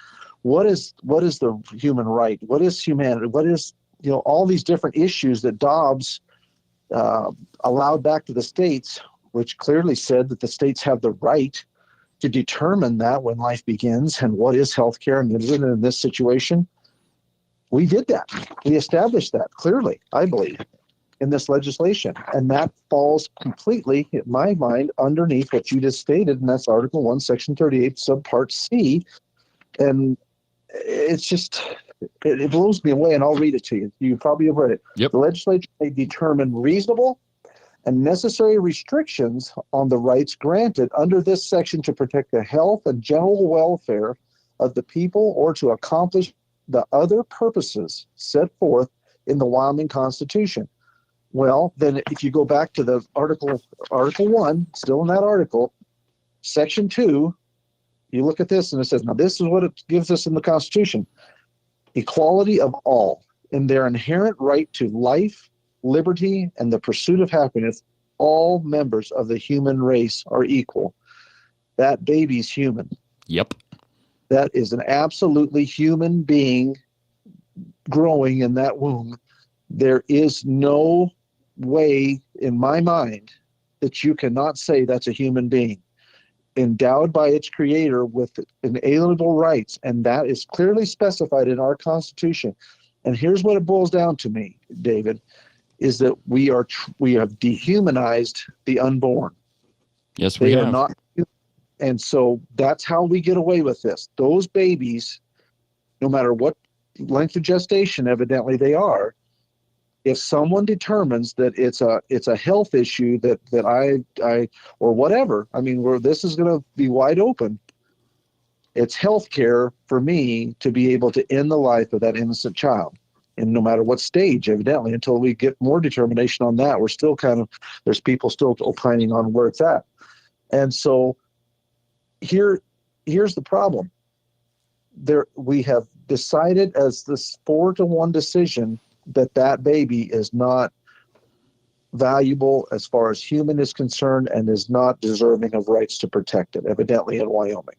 What is the human right? What is humanity? What is, all these different issues that Dobbs allowed back to the states, which clearly said that the states have the right to determine that when life begins and what is healthcare and is it in this situation. We did that. We established that clearly, I believe, in this legislation. And that falls completely, in my mind, underneath what you just stated, and that's Article 1, Section 38, Subpart C. And it's just, it blows me away, and I'll read it to you. You probably have read it. Yep. The legislature may determine reasonable and necessary restrictions on the rights granted under this section to protect the health and general welfare of the people or to accomplish the other purposes set forth in the Wyoming Constitution. Well, then if you go back to the Article 1, still in that article, Section 2, you look at this and it says, now this is what it gives us in the Constitution. Equality of all in their inherent right to life, liberty, and the pursuit of happiness. All members of the human race are equal. That baby's human. Yep. That is an absolutely human being growing in that womb. There is no way in my mind that you cannot say that's a human being endowed by its creator with inalienable rights, and that is clearly specified in our Constitution. And here's what it boils down to, me, David, is that we have dehumanized the unborn. Yes, we have. Are not, and so that's how we get away with this. Those babies, no matter what length of gestation, evidently they are, if someone determines that it's a health issue that I or whatever, I mean, where this is going to be wide open, it's health care for me to be able to end the life of that innocent child. And no matter what stage, evidently, until we get more determination on that, we're still there's people still opining on where it's at. And so here's the problem. We have decided as this 4-1 decision that baby is not valuable as far as human is concerned and is not deserving of rights to protect it, evidently in Wyoming.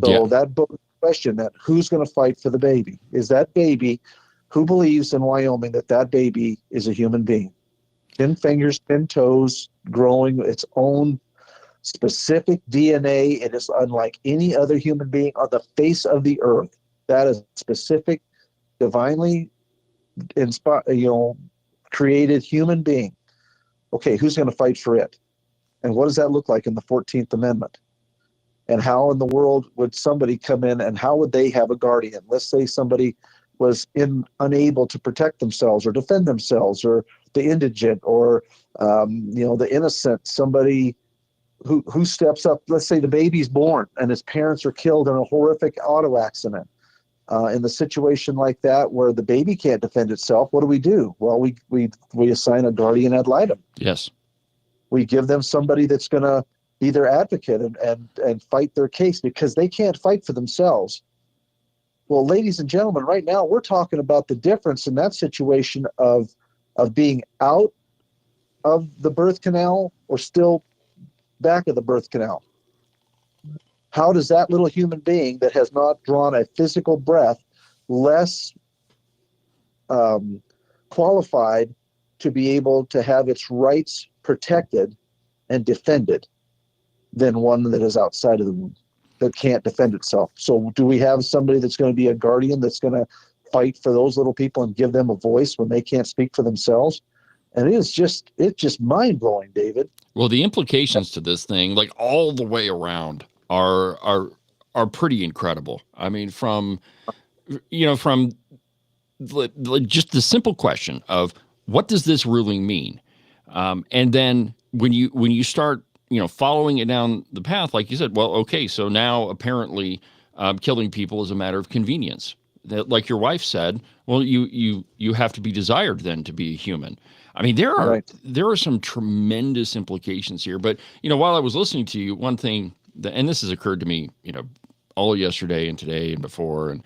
So that book question, that who's going to fight for the baby, is that baby who believes in Wyoming that baby is a human being, 10 fingers, 10 toes, growing its own specific DNA. It is unlike any other human being on the face of the earth. That is specific, divinely created human being. Okay, who's going to fight for it? And what does that look like in the 14th Amendment? And how in the world would somebody come in and how would they have a guardian? Let's say somebody was unable to protect themselves or defend themselves, or the indigent, or the innocent, somebody who steps up. Let's say the baby's born and his parents are killed in a horrific auto accident. In the situation like that, where the baby can't defend itself, what do? Well, we assign a guardian ad litem. Yes. We give them somebody that's going to be their advocate and fight their case, because they can't fight for themselves. Well, ladies and gentlemen, right now we're talking about the difference in that situation of being out of the birth canal or still back of the birth canal. How does that little human being that has not drawn a physical breath less qualified to be able to have its rights protected and defended than one that is outside of the womb? that can't defend itself. So do we have somebody that's going to be a guardian that's going to fight for those little people and give them a voice when they can't speak for themselves? And it's just mind blowing, David. Well, the implications to this thing, like all the way around, are pretty incredible. I mean, from just the simple question of what does this ruling mean, and then when you start following it down the path, like you said, well, okay, so now apparently killing people is a matter of convenience. That, like your wife said, well, you have to be desired then to be a human. I mean, there are some tremendous implications here. But while I was listening to you, one thing and this has occurred to me, all yesterday and today and before, and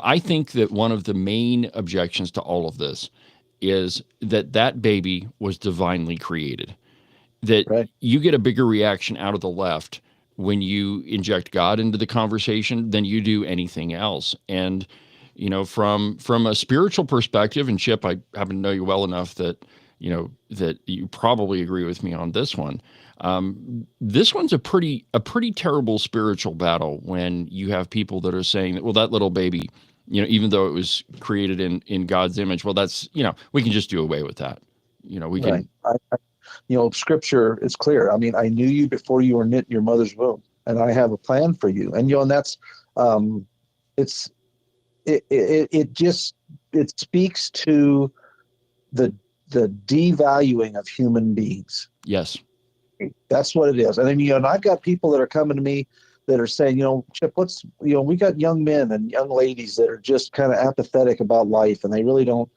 I think that one of the main objections to all of this is that baby was divinely created. That you get a bigger reaction out of the left when you inject God into the conversation than you do anything else. And from a spiritual perspective, and Chip, I happen to know you well enough that that you probably agree with me on this one. This one's a pretty terrible spiritual battle when you have people that are saying that, well, that little baby, even though it was created in God's image, well, that's we can just do away with that. We can. Scripture is clear. I mean, I knew you before you were knit in your mother's womb, and I have a plan for you. And and that's it speaks to the devaluing of human beings. Yes, that's what it is. And then and I've got people that are coming to me that are saying, Chip, we got young men and young ladies that are just kind of apathetic about life, and they really don't.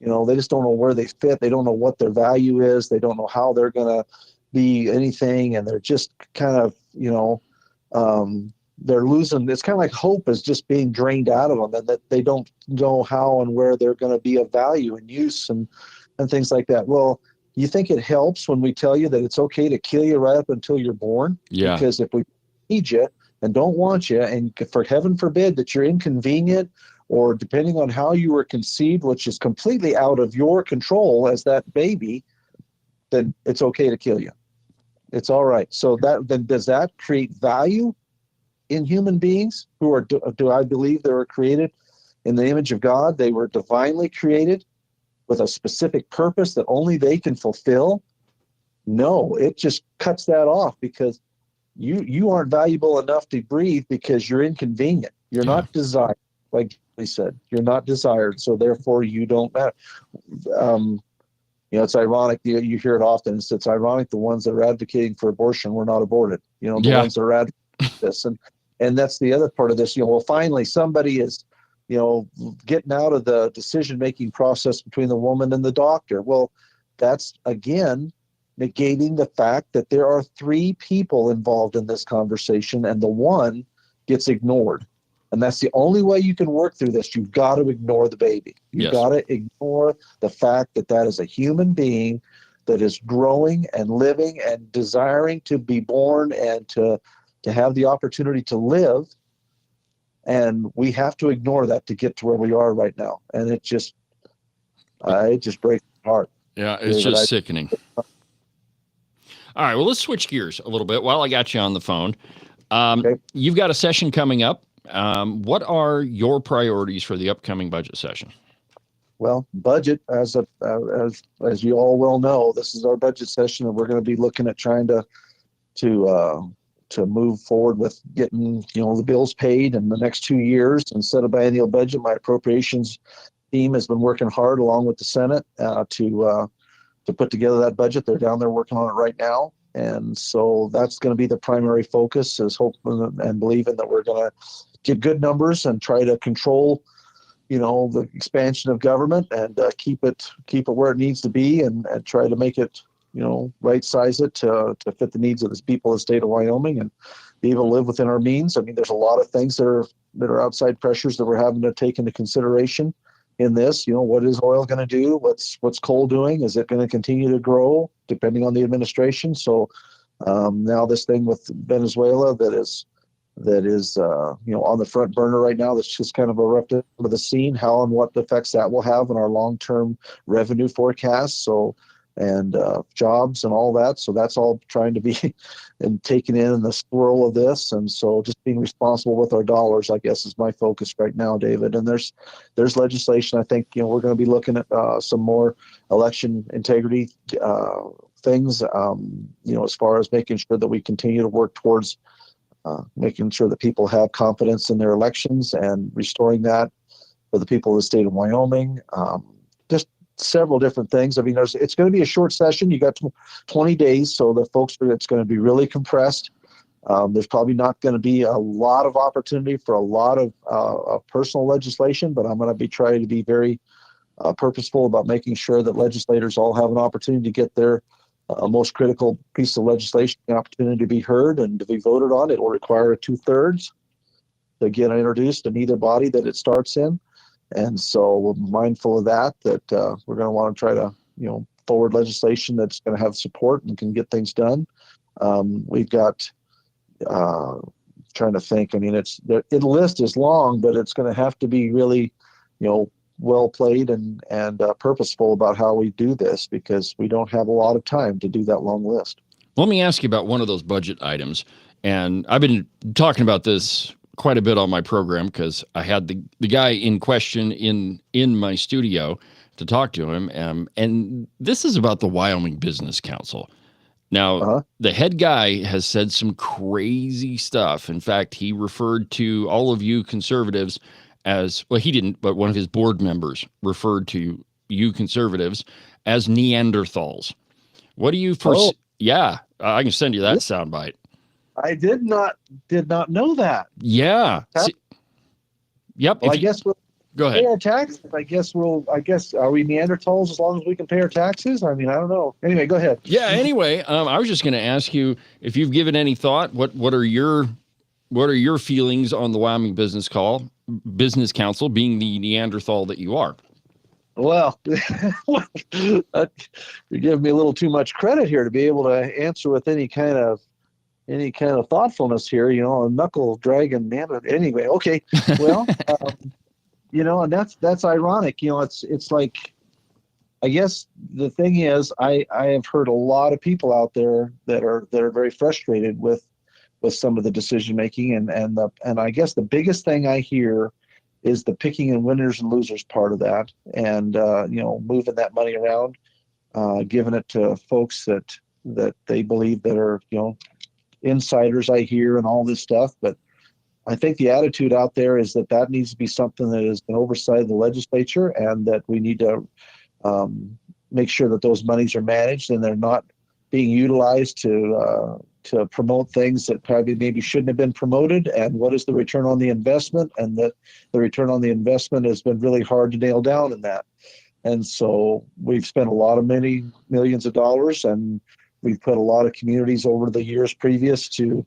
They just don't know where they fit. They don't know what their value is. They don't know how they're going to be anything. And they're just kind of, they're losing. It's kind of like hope is just being drained out of them, and that they don't know how and where they're going to be of value and use and things like that. Well, you think it helps when we tell you that it's okay to kill you right up until you're born? Yeah. Because if we need you and don't want you, and for heaven forbid that you're inconvenient, or depending on how you were conceived, which is completely out of your control as that baby, then it's okay to kill you. It's all right. So then does that create value in human beings who are, do I believe they were created in the image of God? They were divinely created with a specific purpose that only they can fulfill? No, it just cuts that off, because you aren't valuable enough to breathe because you're inconvenient. You're not desired. Like he said, you're not desired, so therefore you don't matter. It's ironic. You hear it often. It's ironic the ones that are advocating for abortion were not aborted. The ones that are advocating this, and that's the other part of this. Well, finally somebody is, getting out of the decision-making process between the woman and the doctor. Well, that's again negating the fact that there are three people involved in this conversation, and the one gets ignored. And that's the only way you can work through this. You've got to ignore the baby. You've got to ignore the fact that is a human being that is growing and living and desiring to be born and to have the opportunity to live. And we have to ignore that to get to where we are right now. And it just breaks my heart. Yeah, it's just sickening. All right, well, let's switch gears a little bit while I got you on the phone. Okay. You've got a session coming up. What are your priorities for the upcoming budget session? Well, budget, as you all well know, this is our budget session, and we're going to be looking at trying to move forward with getting the bills paid in the next 2 years instead of biennial budget. My appropriations team has been working hard along with the Senate to put together that budget. They're down there working on it right now. And so that's going to be the primary focus, is hoping and believing that we're going to get good numbers and try to control, the expansion of government and keep it where it needs to be, and try to make it, right size it to fit the needs of the people of the state of Wyoming and be able to live within our means. I mean, there's a lot of things that are outside pressures that we're having to take into consideration in this. What is oil going to do? What's coal doing? Is it going to continue to grow depending on the administration? So now this thing with Venezuela that is on the front burner right now, that's just kind of erupted into the scene, how and what effects that will have on our long-term revenue forecast. So and jobs and all that. So that's all trying to be and taken in the swirl of this. And so just being responsible with our dollars, I guess, is my focus right now, David. And there's legislation. I think, we're going to be looking at some more election integrity things, as far as making sure that we continue to work towards making sure that people have confidence in their elections and restoring that for the people of the state of Wyoming. Just several different things. I mean, it's going to be a short session. You got 20 days, so it's going to be really compressed. There's probably not going to be a lot of opportunity for a lot of personal legislation, but I'm going to be trying to be very purposeful about making sure that legislators all have an opportunity to get their most critical piece of legislation, the opportunity to be heard and to be voted on. It will require a 2/3 to get introduced in either body that it starts in. And so we're mindful of that we're going to want to try to, forward legislation that's going to have support and can get things done. We've got, trying to think, I mean, the list is long, but it's going to have to be really, well played and purposeful about how we do this, because we don't have a lot of time to do that long list. Let me ask you about one of those budget items. And I've been talking about this quite a bit on my program because I had the guy in question in my studio to talk to him. And this is about the Wyoming Business Council. Now, the head guy has said some crazy stuff. In fact, he referred to all of you conservatives as, well, he didn't, but one of his board members referred to you conservatives as Neanderthals. What do you foresee? Yeah, I can send you that soundbite. I did not know that. Yeah. Yep. Well, I guess we'll go ahead. Pay our taxes. I guess are we Neanderthals as long as we can pay our taxes? I mean, I don't know. Anyway, go ahead. Yeah. Anyway, I was just going to ask you if you've given any thought. What are your feelings on the Wyoming Business Council being the Neanderthal that you are? Well, you're giving me a little too much credit here to be able to answer with any kind of thoughtfulness here, a knuckle dragging man. Anyway, okay. Well, and that's ironic. It's like, I guess the thing is, I have heard a lot of people out there that are very frustrated with some of the decision making, and I guess the biggest thing I hear is the picking and winners and losers part of that, and moving that money around, giving it to folks that they believe that are insiders, I hear, and all this stuff. But I think the attitude out there is that needs to be something that is an oversight of the legislature, and that we need to make sure that those monies are managed and they're not being utilized to promote things that probably maybe shouldn't have been promoted, and what is the return on the investment, and that the return on the investment has been really hard to nail down in that. And so we've spent a lot of many millions of dollars, and we've put a lot of communities over the years previous to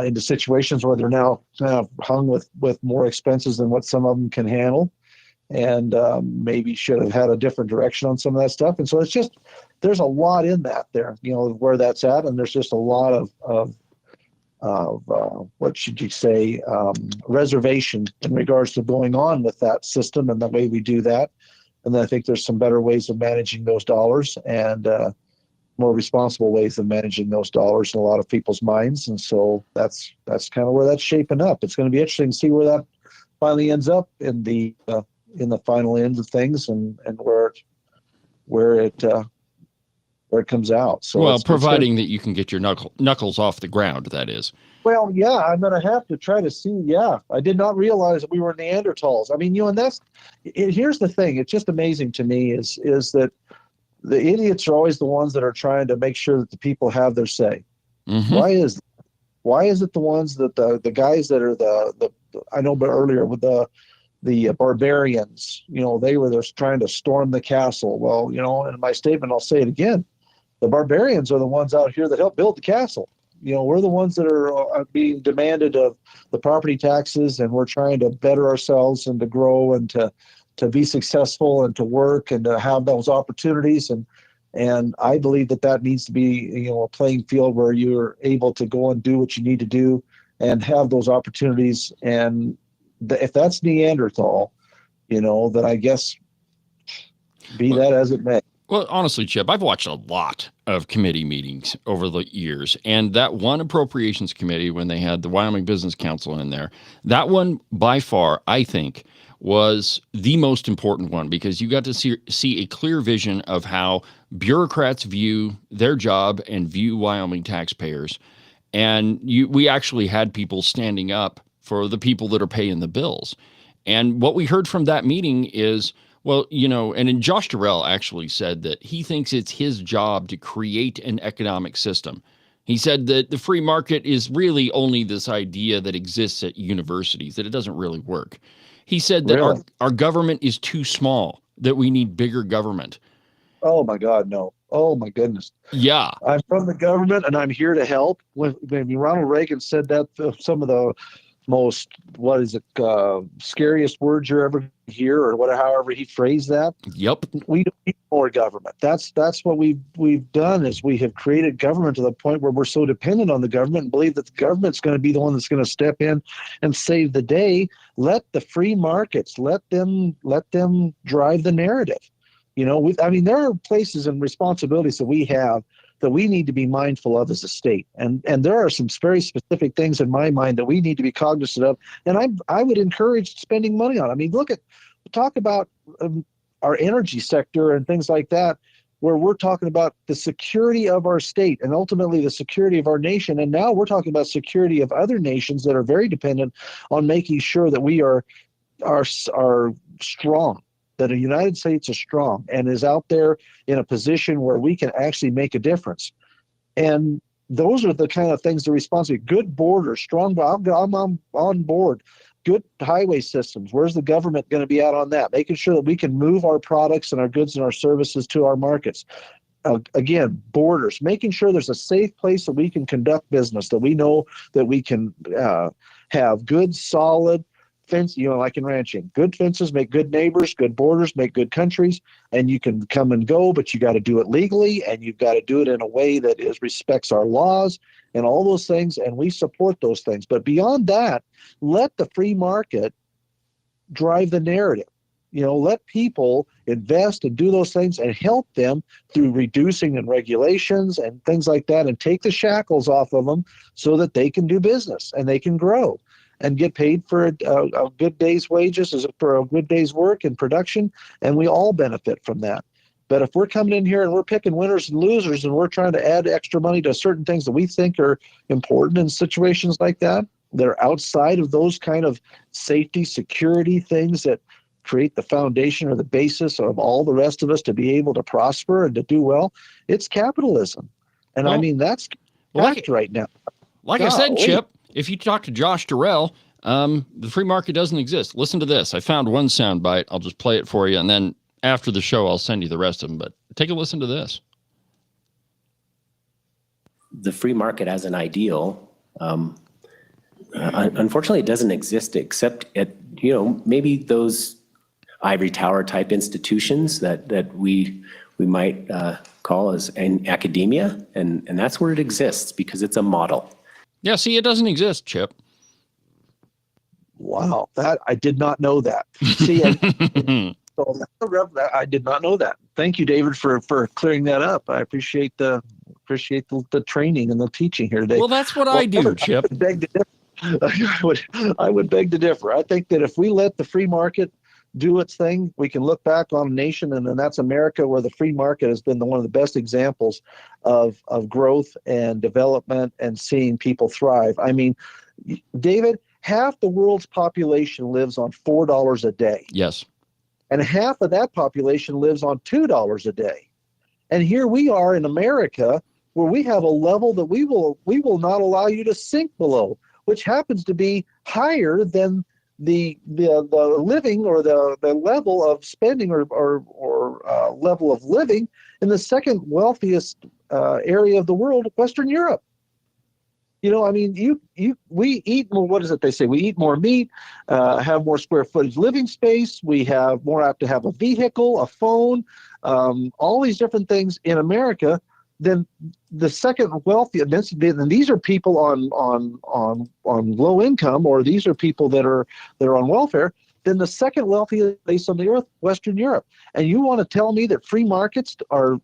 into situations where they're now kind of hung with more expenses than what some of them can handle, and maybe should have had a different direction on some of that stuff. And so it's just, there's a lot in that there, where that's at. And there's just a lot of what should you say, reservation in regards to going on with that system and the way we do that. And then I think there's some better ways of managing those dollars, and more responsible ways of managing those dollars in a lot of people's minds. And so that's kind of where that's shaping up. It's going to be interesting to see where that finally ends up in the final end of things, and where it comes out. So well, providing that you can get your knuckles off the ground, that is. Well, yeah, I'm going to have to try to see. Yeah, I did not realize that we were Neanderthals. I mean, and here's the thing. It's just amazing to me is that the idiots are always the ones that are trying to make sure that the people have their say. Mm-hmm. Why is it the ones that the guys that are the I know, but earlier with the barbarians, they were just trying to storm the castle. Well, in my statement, I'll say it again. The barbarians are the ones out here that helped build the castle. We're the ones that are being demanded of the property taxes, and we're trying to better ourselves and to grow and to be successful and to work and to have those opportunities. And I believe that needs to be, a playing field where you're able to go and do what you need to do and have those opportunities. And if that's Neanderthal, then I guess be that as it may. Well, honestly, Chip, I've watched a lot of committee meetings over the years, and that one appropriations committee, when they had the Wyoming Business Council in there, that one by far, I think, was the most important one because you got to see a clear vision of how bureaucrats view their job and view Wyoming taxpayers. And we actually had people standing up for the people that are paying the bills. And what we heard from that meeting is, well, and then Josh Durrell actually said that he thinks it's his job to create an economic system. He said that the free market is really only this idea that exists at universities, that it doesn't really work. He said that Really? our government is too small, that we need bigger government. Oh my God, no. Oh my goodness. Yeah. I'm from the government and I'm here to help. When Ronald Reagan said that, some of the most, scariest words you ever hear, or however he phrased that. Yep. We don't need more government. That's what we've done, is we have created government to the point where we're so dependent on the government and believe that the government's going to be the one that's going to step in and save the day. Let the free markets, let them drive the narrative. There are places and responsibilities that we have that we need to be mindful of as a state. And there are some very specific things in my mind that we need to be cognizant of. And I would encourage spending money on. Talk about our energy sector and things like that, where we're talking about the security of our state and ultimately the security of our nation. And now we're talking about security of other nations that are very dependent on making sure that we are strong, that the United States is strong and is out there in a position where we can actually make a difference. And those are the kind of things, the responsibility. Good borders, strong, I'm on board. Good highway systems. Where's the government going to be out on that? Making sure that we can move our products and our goods and our services to our markets. Again, borders, making sure there's a safe place that we can conduct business, that we know that we can have good, solid fence, like in ranching. Good fences make good neighbors, good borders make good countries, and you can come and go, but you got to do it legally, and you've got to do it in a way that respects our laws and all those things, and we support those things. But beyond that, let the free market drive the narrative. Let people invest and do those things and help them through reducing and regulations and things like that, and take the shackles off of them so that they can do business and they can grow and get paid for a good day's wages, for a good day's work and production, and we all benefit from that. But if we're coming in here and we're picking winners and losers and we're trying to add extra money to certain things that we think are important in situations like that are outside of those kind of safety, security things that create the foundation or the basis of all the rest of us to be able to prosper and to do well, it's capitalism. And that's right now. Like I said, Chip, if you talk to Josh Durrell, the free market doesn't exist. Listen to this. I found one soundbite. I'll just play it for you, and then after the show, I'll send you the rest of them. But take a listen to this. The free market as an ideal, unfortunately, it doesn't exist except at maybe those ivory tower type institutions that we might call as in academia, and that's where it exists because it's a model. Yeah, see, it doesn't exist, Chip. Wow, that I did not know that. See, I did not know that. Thank you, David, for clearing that up. I appreciate the training and the teaching here today. Well, that's what I do, Chip. I would beg to differ. I think that if we let the free market do its thing, we can look back on a nation, and that's America, where the free market has been one of the best examples of growth and development and seeing people thrive. David, half the world's population lives on $4 a day. Yes. And half of that population lives on $2 a day. And here we are in America, where we have a level that we will not allow you to sink below, which happens to be higher than the living or the level of spending or level of living in the second wealthiest area of the world, Western Europe. We eat more. What is it they say? We eat more meat, have more square footage living space. We have more apt to have a vehicle, a phone, all these different things in America than the second wealthiest. And these are people on low income, or these are people that are on welfare. than the second wealthiest place on the earth, Western Europe. And you want to tell me that free markets are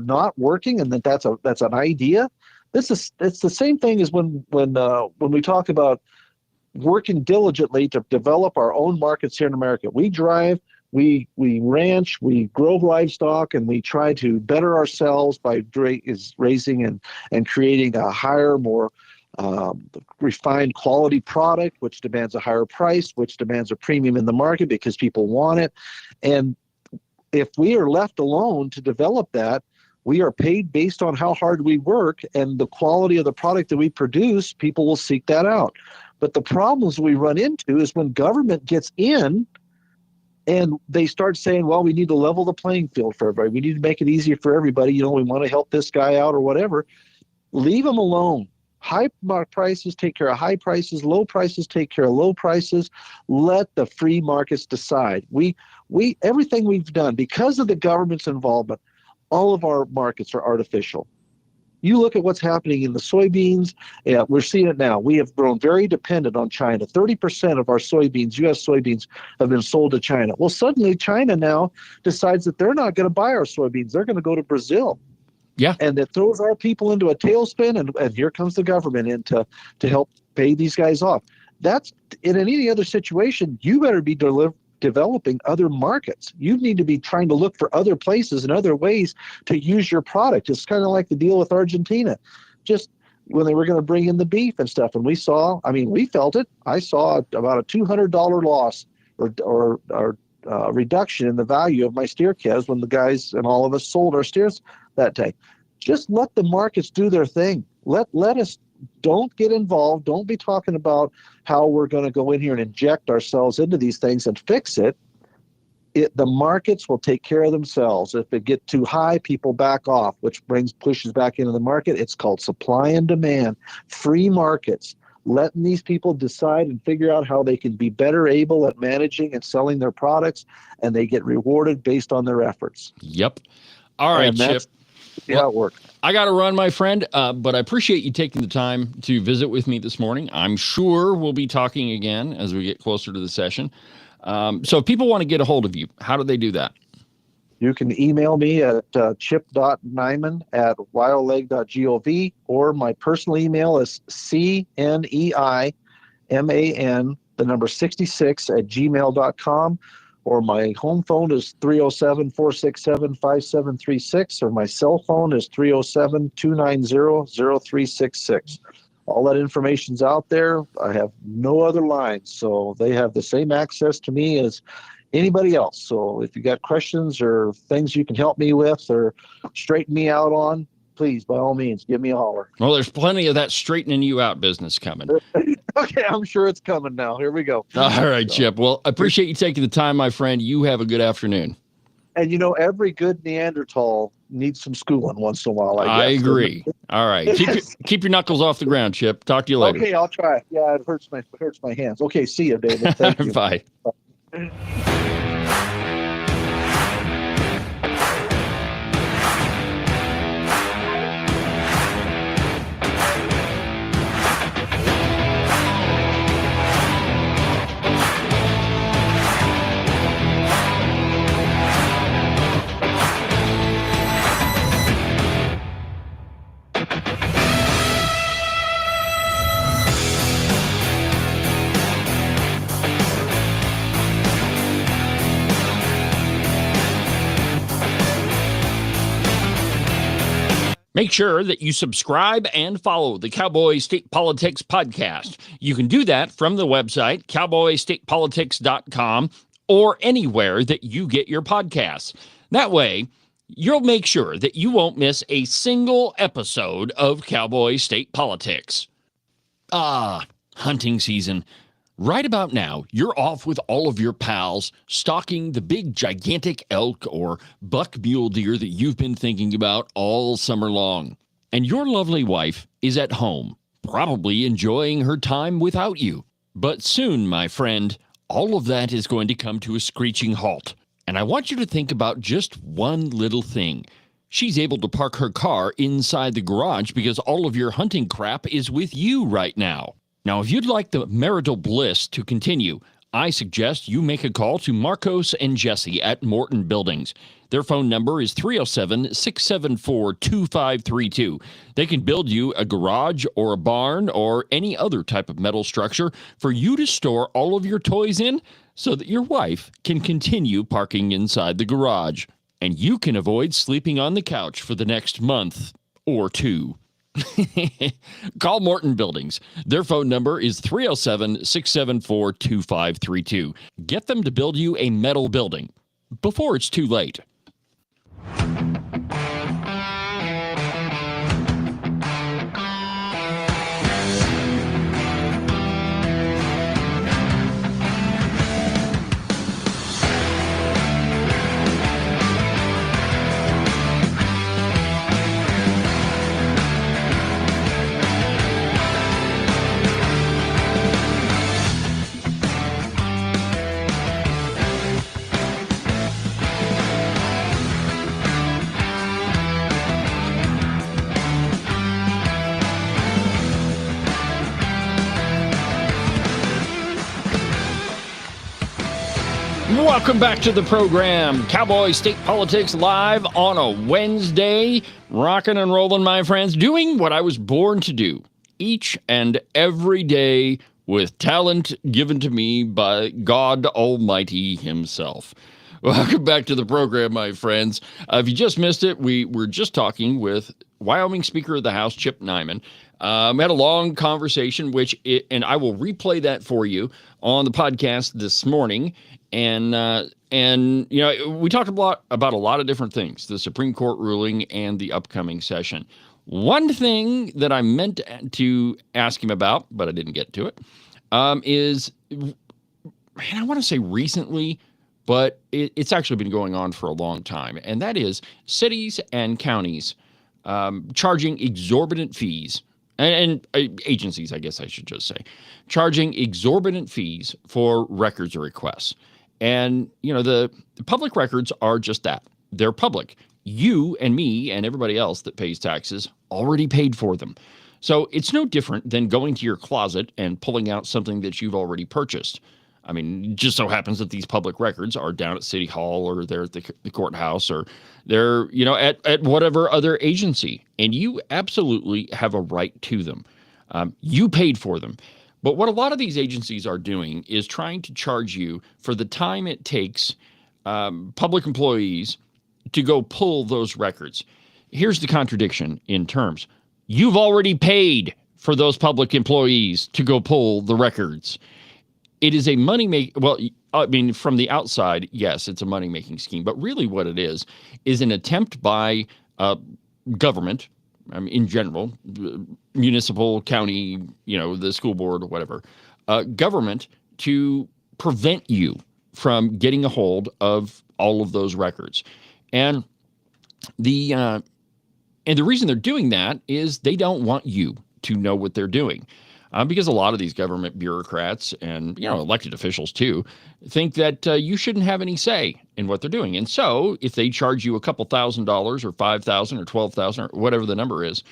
not working and that's an idea? It's the same thing as when we talk about working diligently to develop our own markets here in America. We drive, we ranch, we grow livestock, and we try to better ourselves by raising and creating a higher, more refined quality product, which demands a higher price, which demands a premium in the market because people want it. And if we are left alone to develop that, we are paid based on how hard we work and the quality of the product that we produce, people will seek that out. But the problems we run into is when government gets in and they start saying, well, we need to level the playing field for everybody. We need to make it easier for everybody. You know, we want to help this guy out or whatever. Leave them alone. High prices take care of high prices. Low prices take care of low prices. Let the free markets decide. We everything we've done, because of the government's involvement, all of our markets are artificial. You look at what's happening in the soybeans. Yeah, we're seeing it now. We have grown very dependent on China. 30% of our soybeans, U.S. soybeans, have been sold to China. Well, suddenly China now decides that they're not going to buy our soybeans. They're going to go to Brazil. Yeah. And it throws our people into a tailspin, and here comes the government in to help pay these guys off. That's, in any other situation, you better be developing other markets. You need to be trying to look for other places and other ways to use your product. It's kind of like the deal with Argentina. Just when they were going to bring in the beef and stuff, and we felt it. I saw about a $200 loss or reduction in the value of my steer calves when the guys and all of us sold our steers that day. Just let the markets do their thing. Let us, don't get involved. Don't be talking about how we're going to go in here and inject ourselves into these things and fix it. The markets will take care of themselves. If it gets too high, people back off, which pushes back into the market. It's called supply and demand. Free markets. Letting these people decide and figure out how they can be better able at managing and selling their products, and they get rewarded based on their efforts. Yep. All right, Chip. Yeah, it works. I got to run, my friend, but I appreciate you taking the time to visit with me this morning. I'm sure we'll be talking again as we get closer to the session. So if people want to get a hold of you, how do they do that? You can email me at chip.neiman@wildleg.gov, or my personal email is cneiman66@gmail.com. Or my home phone is 307-467-5736, or my cell phone is 307-290-0366. All that information's out there. I have no other lines, so they have the same access to me as anybody else. So if you got questions or things you can help me with or straighten me out on, please, by all means, give me a holler. Well, there's plenty of that straightening you out business coming. Okay, I'm sure it's coming now. Here we go. All right, Chip. Well, I appreciate you taking the time, my friend. You have a good afternoon. And, every good Neanderthal needs some schooling once in a while, I guess. I agree. All right. Keep your knuckles off the ground, Chip. Talk to you later. Okay, I'll try. Yeah, it hurts my hands. Okay, see you, David. Thank you. Bye. Make sure that you subscribe and follow the Cowboy State Politics Podcast. You can do that from the website, cowboystatepolitics.com, or anywhere that you get your podcasts. That way, you'll make sure that you won't miss a single episode of Cowboy State Politics. Hunting season. Right about now, you're off with all of your pals, stalking the big gigantic elk or buck mule deer that you've been thinking about all summer long. And your lovely wife is at home, probably enjoying her time without you. But soon, my friend, all of that is going to come to a screeching halt. And I want you to think about just one little thing. She's able to park her car inside the garage because all of your hunting crap is with you right now. Now, if you'd like the marital bliss to continue, I suggest you make a call to Marcos and Jesse at Morton Buildings. Their phone number is 307-674-2532. They can build you a garage or a barn or any other type of metal structure for you to store all of your toys in so that your wife can continue parking inside the garage. And you can avoid sleeping on the couch for the next month or two. Call Morton Buildings. Their phone number is 307-674-2532. Get them to build you a metal building before it's too late. Welcome back to the program, Cowboy State Politics Live on a Wednesday. Rocking and rolling, my friends, doing what I was born to do each and every day with talent given to me by God Almighty himself. Welcome back to the program, my friends. If you just missed it, we were just talking with Wyoming Speaker of the House, Chip Neiman. We had a long conversation, and I will replay that for you on the podcast this morning. And you know, we talked about a lot of different things, the Supreme Court ruling and the upcoming session. One thing that I meant to ask him about, but I didn't get to it, is, man, I want to say recently, but it's actually been going on for a long time. And that is cities and counties charging exorbitant fees, and agencies, I guess I should just say, charging exorbitant fees for records requests. And, you know, the public records are just that. They're public. You and me and everybody else that pays taxes already paid for them. So it's no different than going to your closet and pulling out something that you've already purchased. I mean, it just so happens that these public records are down at City Hall, or they're at the courthouse, or they're, you know, at whatever other agency. And you absolutely have a right to them. You paid for them. But what a lot of these agencies are doing is trying to charge you for the time it takes public employees to go pull those records. Here's the contradiction in terms. You've already paid for those public employees to go pull the records. It is a well, I mean, from the outside, yes, it's a money-making scheme. But really what it is an attempt by government, I mean, in general, municipal, county, you know, the school board or whatever, government, to prevent you from getting a hold of all of those records. And the reason they're doing that is they don't want you to know what they're doing. Because a lot of these government bureaucrats and, you know, elected officials too, think that you shouldn't have any say in what they're doing. And so if they charge you a couple $1,000 or $5,000 or $12,000 or whatever the number is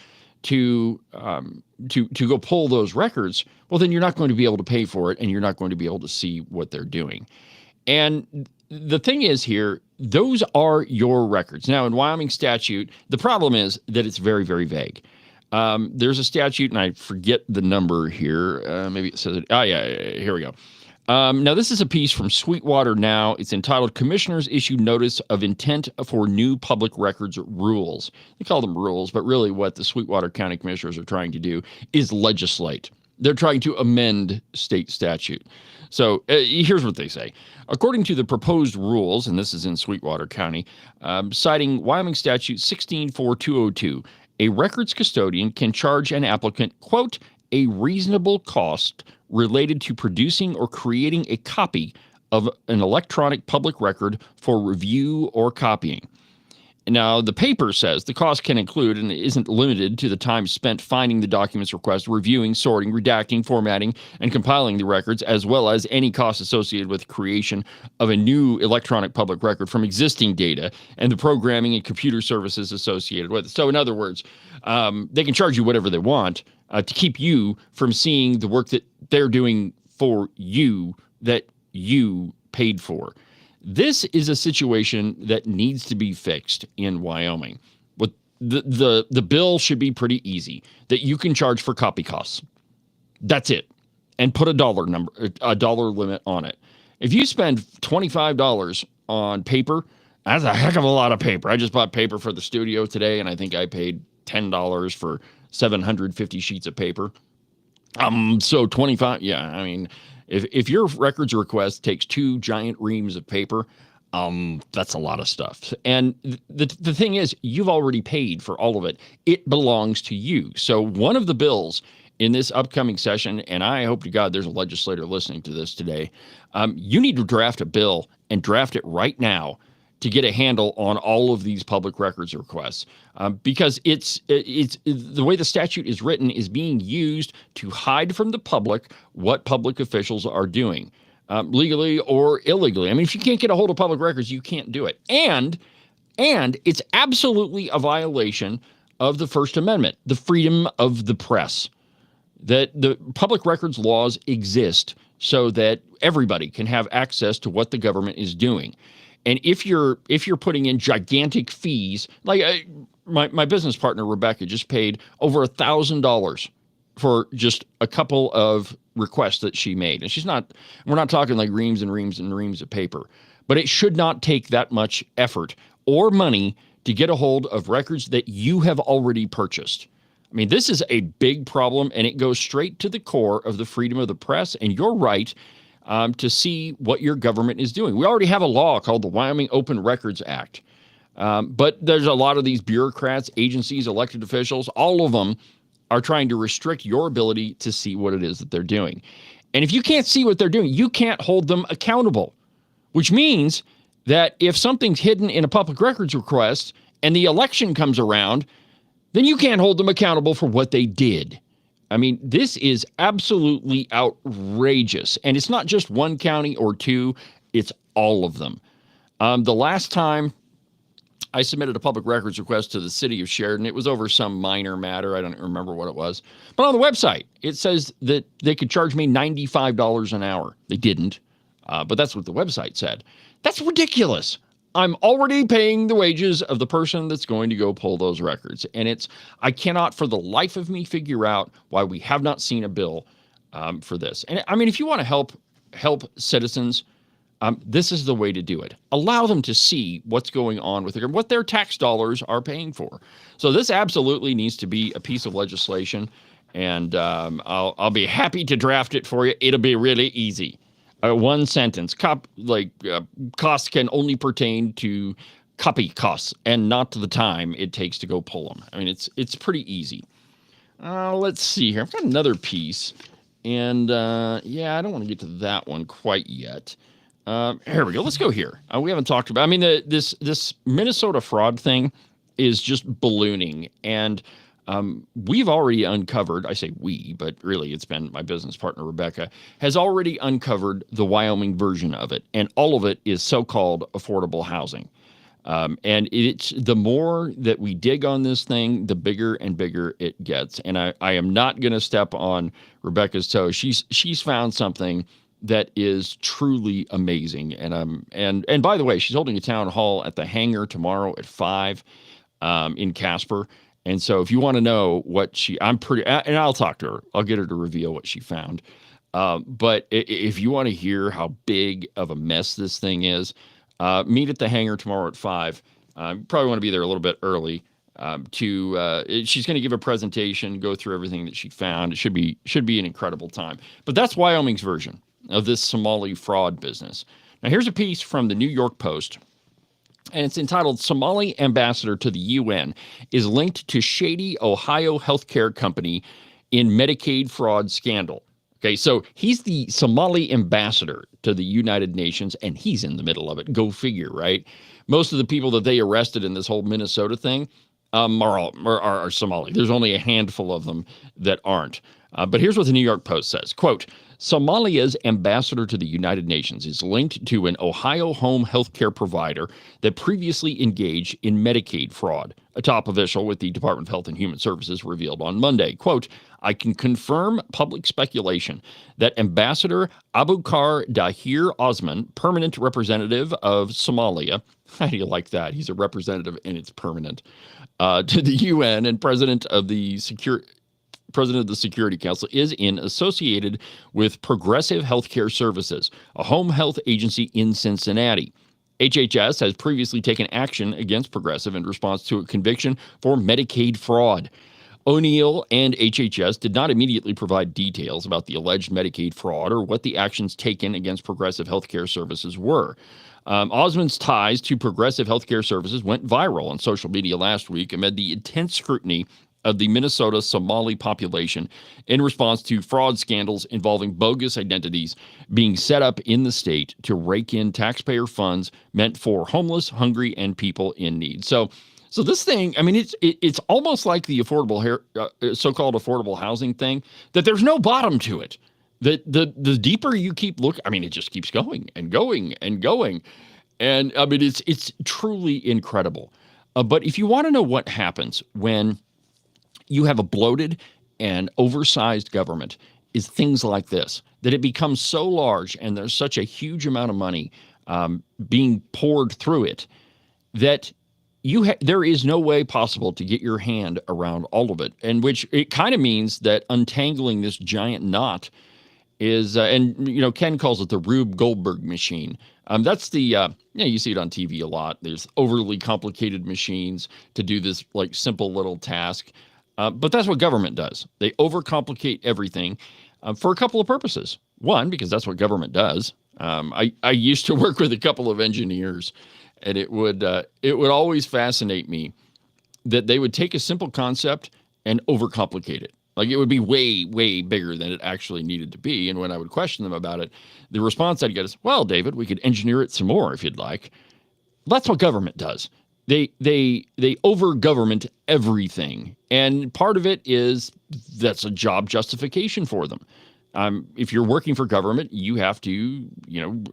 to go pull those records, well, then you're not going to be able to pay for it, and you're not going to be able to see what they're doing. And the thing is here, those are your records. Now, in Wyoming statute, the problem is that it's very, very vague. There's a statute, and I forget the number here. Maybe it says it. Oh, yeah, here we go. Now, this is a piece from Sweetwater Now. It's entitled, Commissioners Issue Notice of Intent for New Public Records Rules. They call them rules, but really what the Sweetwater County Commissioners are trying to do is legislate. They're trying to amend state statute. So here's what they say. According to the proposed rules, and this is in Sweetwater County, citing Wyoming Statute 164202, a records custodian can charge an applicant, quote, a reasonable cost related to producing or creating a copy of an electronic public record for review or copying. Now, the paper says the cost can include and isn't limited to the time spent finding the documents requested, reviewing, sorting, redacting, formatting, and compiling the records, as well as any costs associated with creation of a new electronic public record from existing data and the programming and computer services associated with it. So, in other words, they can charge you whatever they want to keep you from seeing the work that they're doing for you that you paid for. This is a situation that needs to be fixed in Wyoming. What the bill should be pretty easy, that you can charge for copy costs. That's it. And put a dollar limit on it. If you spend $25 on paper, that's a heck of a lot of paper. I just bought paper for the studio today, and I think I paid $10 for 750 sheets of paper. So 25, yeah, I mean, if your records request takes 2 giant reams of paper, that's a lot of stuff. And the thing is, you've already paid for all of it. It belongs to you. So one of the bills in this upcoming session, and I hope to God there's a legislator listening to this today, you need to draft a bill and draft it right now to get a handle on all of these public records requests, because it's the way the statute is written is being used to hide from the public what public officials are doing, legally or illegally. I mean, if you can't get a hold of public records, you can't do it. And it's absolutely a violation of the First Amendment, the freedom of the press, that the public records laws exist so that everybody can have access to what the government is doing. And if you're putting in gigantic fees, like my business partner, Rebecca, just paid over $1,000 for just a couple of requests that she made. And we're not talking like reams and reams and reams of paper, but it should not take that much effort or money to get a hold of records that you have already purchased. I mean, this is a big problem, and it goes straight to the core of the freedom of the press and your right to see what your government is doing. We already have a law called the Wyoming Open Records Act, but there's a lot of these bureaucrats, agencies, elected officials, all of them are trying to restrict your ability to see what it is that they're doing. And if you can't see what they're doing, you can't hold them accountable, which means that if something's hidden in a public records request and the election comes around, then you can't hold them accountable for what they did. I mean, this is absolutely outrageous. And it's not just one county or two, it's all of them. The last time I submitted a public records request to the city of Sheridan, it was over some minor matter. I don't remember what it was. But on the website, it says that they could charge me $95 an hour. They didn't, but that's what the website said. That's ridiculous. I'm already paying the wages of the person that's going to go pull those records. And I cannot for the life of me figure out why we have not seen a bill for this. And I mean, if you want to help citizens, this is the way to do it. Allow them to see what's going on with what their tax dollars are paying for. So this absolutely needs to be a piece of legislation. And I'll be happy to draft it for you. It'll be really easy. One sentence, costs can only pertain to copy costs and not to the time it takes to go pull them. I mean, it's pretty easy. Let's see here. I've got another piece, and I don't want to get to that one quite yet. Here we go. Let's go here. We haven't talked about. I mean, this Minnesota fraud thing is just ballooning, and we've already uncovered, I say we, but really it's been my business partner, Rebecca, has already uncovered the Wyoming version of it. And all of it is so-called affordable housing. And it's the more that we dig on this thing, the bigger and bigger it gets. And I am not going to step on Rebecca's toes. She's found something that is truly amazing. And by the way, she's holding a town hall at the hangar tomorrow at 5 in Casper. And so if you want to know what and I'll talk to her. I'll get her to reveal what she found. But if you want to hear how big of a mess this thing is, meet at the hangar tomorrow at 5. You probably want to be there a little bit early. She's going to give a presentation, go through everything that she found. It should be an incredible time. But that's Wyoming's version of this Somali fraud business. Now here's a piece from the New York Post. And it's entitled, Somali Ambassador to the UN is linked to shady Ohio healthcare company in Medicaid fraud scandal. Okay, so he's the Somali ambassador to the United Nations, and he's in the middle of it. Go figure, right? Most of the people that they arrested in this whole Minnesota thing are Somali. There's only a handful of them that aren't. But here's what the New York Post says, quote, Somalia's ambassador to the United Nations is linked to an Ohio home health care provider that previously engaged in Medicaid fraud. A top official with the Department of Health and Human Services revealed on Monday, quote, I can confirm public speculation that Ambassador Abukar Dahir Osman, permanent representative of Somalia, how do you like that? He's a representative and it's permanent, to the UN and president of the Security Council, is associated with Progressive Healthcare Services, a home health agency in Cincinnati. HHS has previously taken action against Progressive in response to a conviction for Medicaid fraud. O'Neill and HHS did not immediately provide details about the alleged Medicaid fraud or what the actions taken against Progressive Healthcare Services were. Osman's ties to Progressive Healthcare Services went viral on social media last week amid the intense scrutiny of the Minnesota Somali population in response to fraud scandals involving bogus identities being set up in the state to rake in taxpayer funds meant for homeless, hungry, and people in need. So this thing, I mean, it's almost like the so-called affordable housing thing, that there's no bottom to it. The deeper you keep looking, I mean, it just keeps going and going and going. And I mean, it's truly incredible. But if you want to know what happens when you have a bloated and oversized government, is things like this, that it becomes so large and there's such a huge amount of money being poured through it that there is no way possible to get your hand around all of it, and which it kind of means that untangling this giant knot is, and Ken calls it the Rube Goldberg machine. That's the, you see it on TV a lot. There's overly complicated machines to do this like simple little task. But that's what government does. They overcomplicate everything for a couple of purposes. One, because that's what government does. I used to work with a couple of engineers, and it would always fascinate me that they would take a simple concept and overcomplicate it. Like it would be way, way bigger than it actually needed to be. And when I would question them about it, the response I'd get is, well, David, we could engineer it some more if you'd like. That's what government does. They over-government everything. And part of it is that's a job justification for them. If you're working for government, you have to,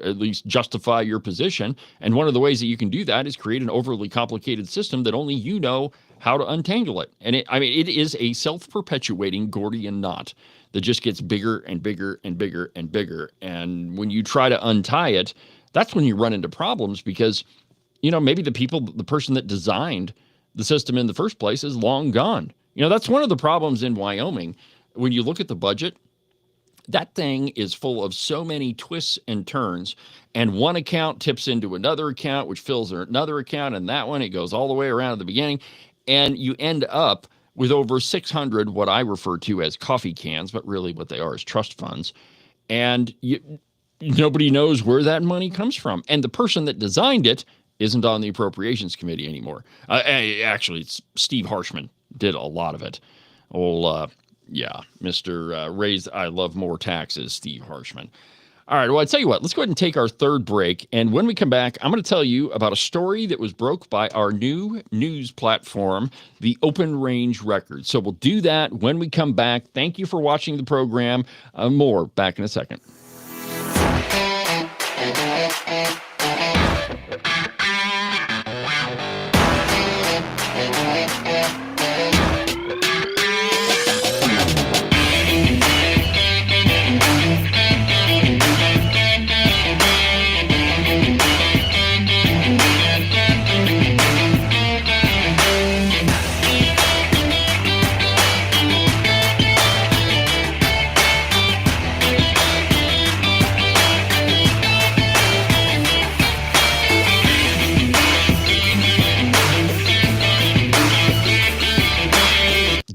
at least justify your position. And one of the ways that you can do that is create an overly complicated system that only you know how to untangle it. And it is a self-perpetuating Gordian knot that just gets bigger and bigger and bigger and bigger. And when you try to untie it, that's when you run into problems because maybe the person that designed the system in the first place is long gone. That's one of the problems in Wyoming. When you look at the budget, that thing is full of so many twists and turns, and one account tips into another account, which fills another account, and that one, it goes all the way around at the beginning, and you end up with over 600 what I refer to as coffee cans, but really what they are is trust funds, and nobody knows where that money comes from. And the person that designed it isn't on the Appropriations Committee anymore. Actually, it's Steve Harshman did a lot of it. Mr. Raise I Love More Taxes, Steve Harshman. All right, well, I tell you what, let's go ahead and take our third break. And when we come back, I'm going to tell you about a story that was broke by our new news platform, the Open Range Record. So we'll do that when we come back. Thank you for watching the program. More back in a second.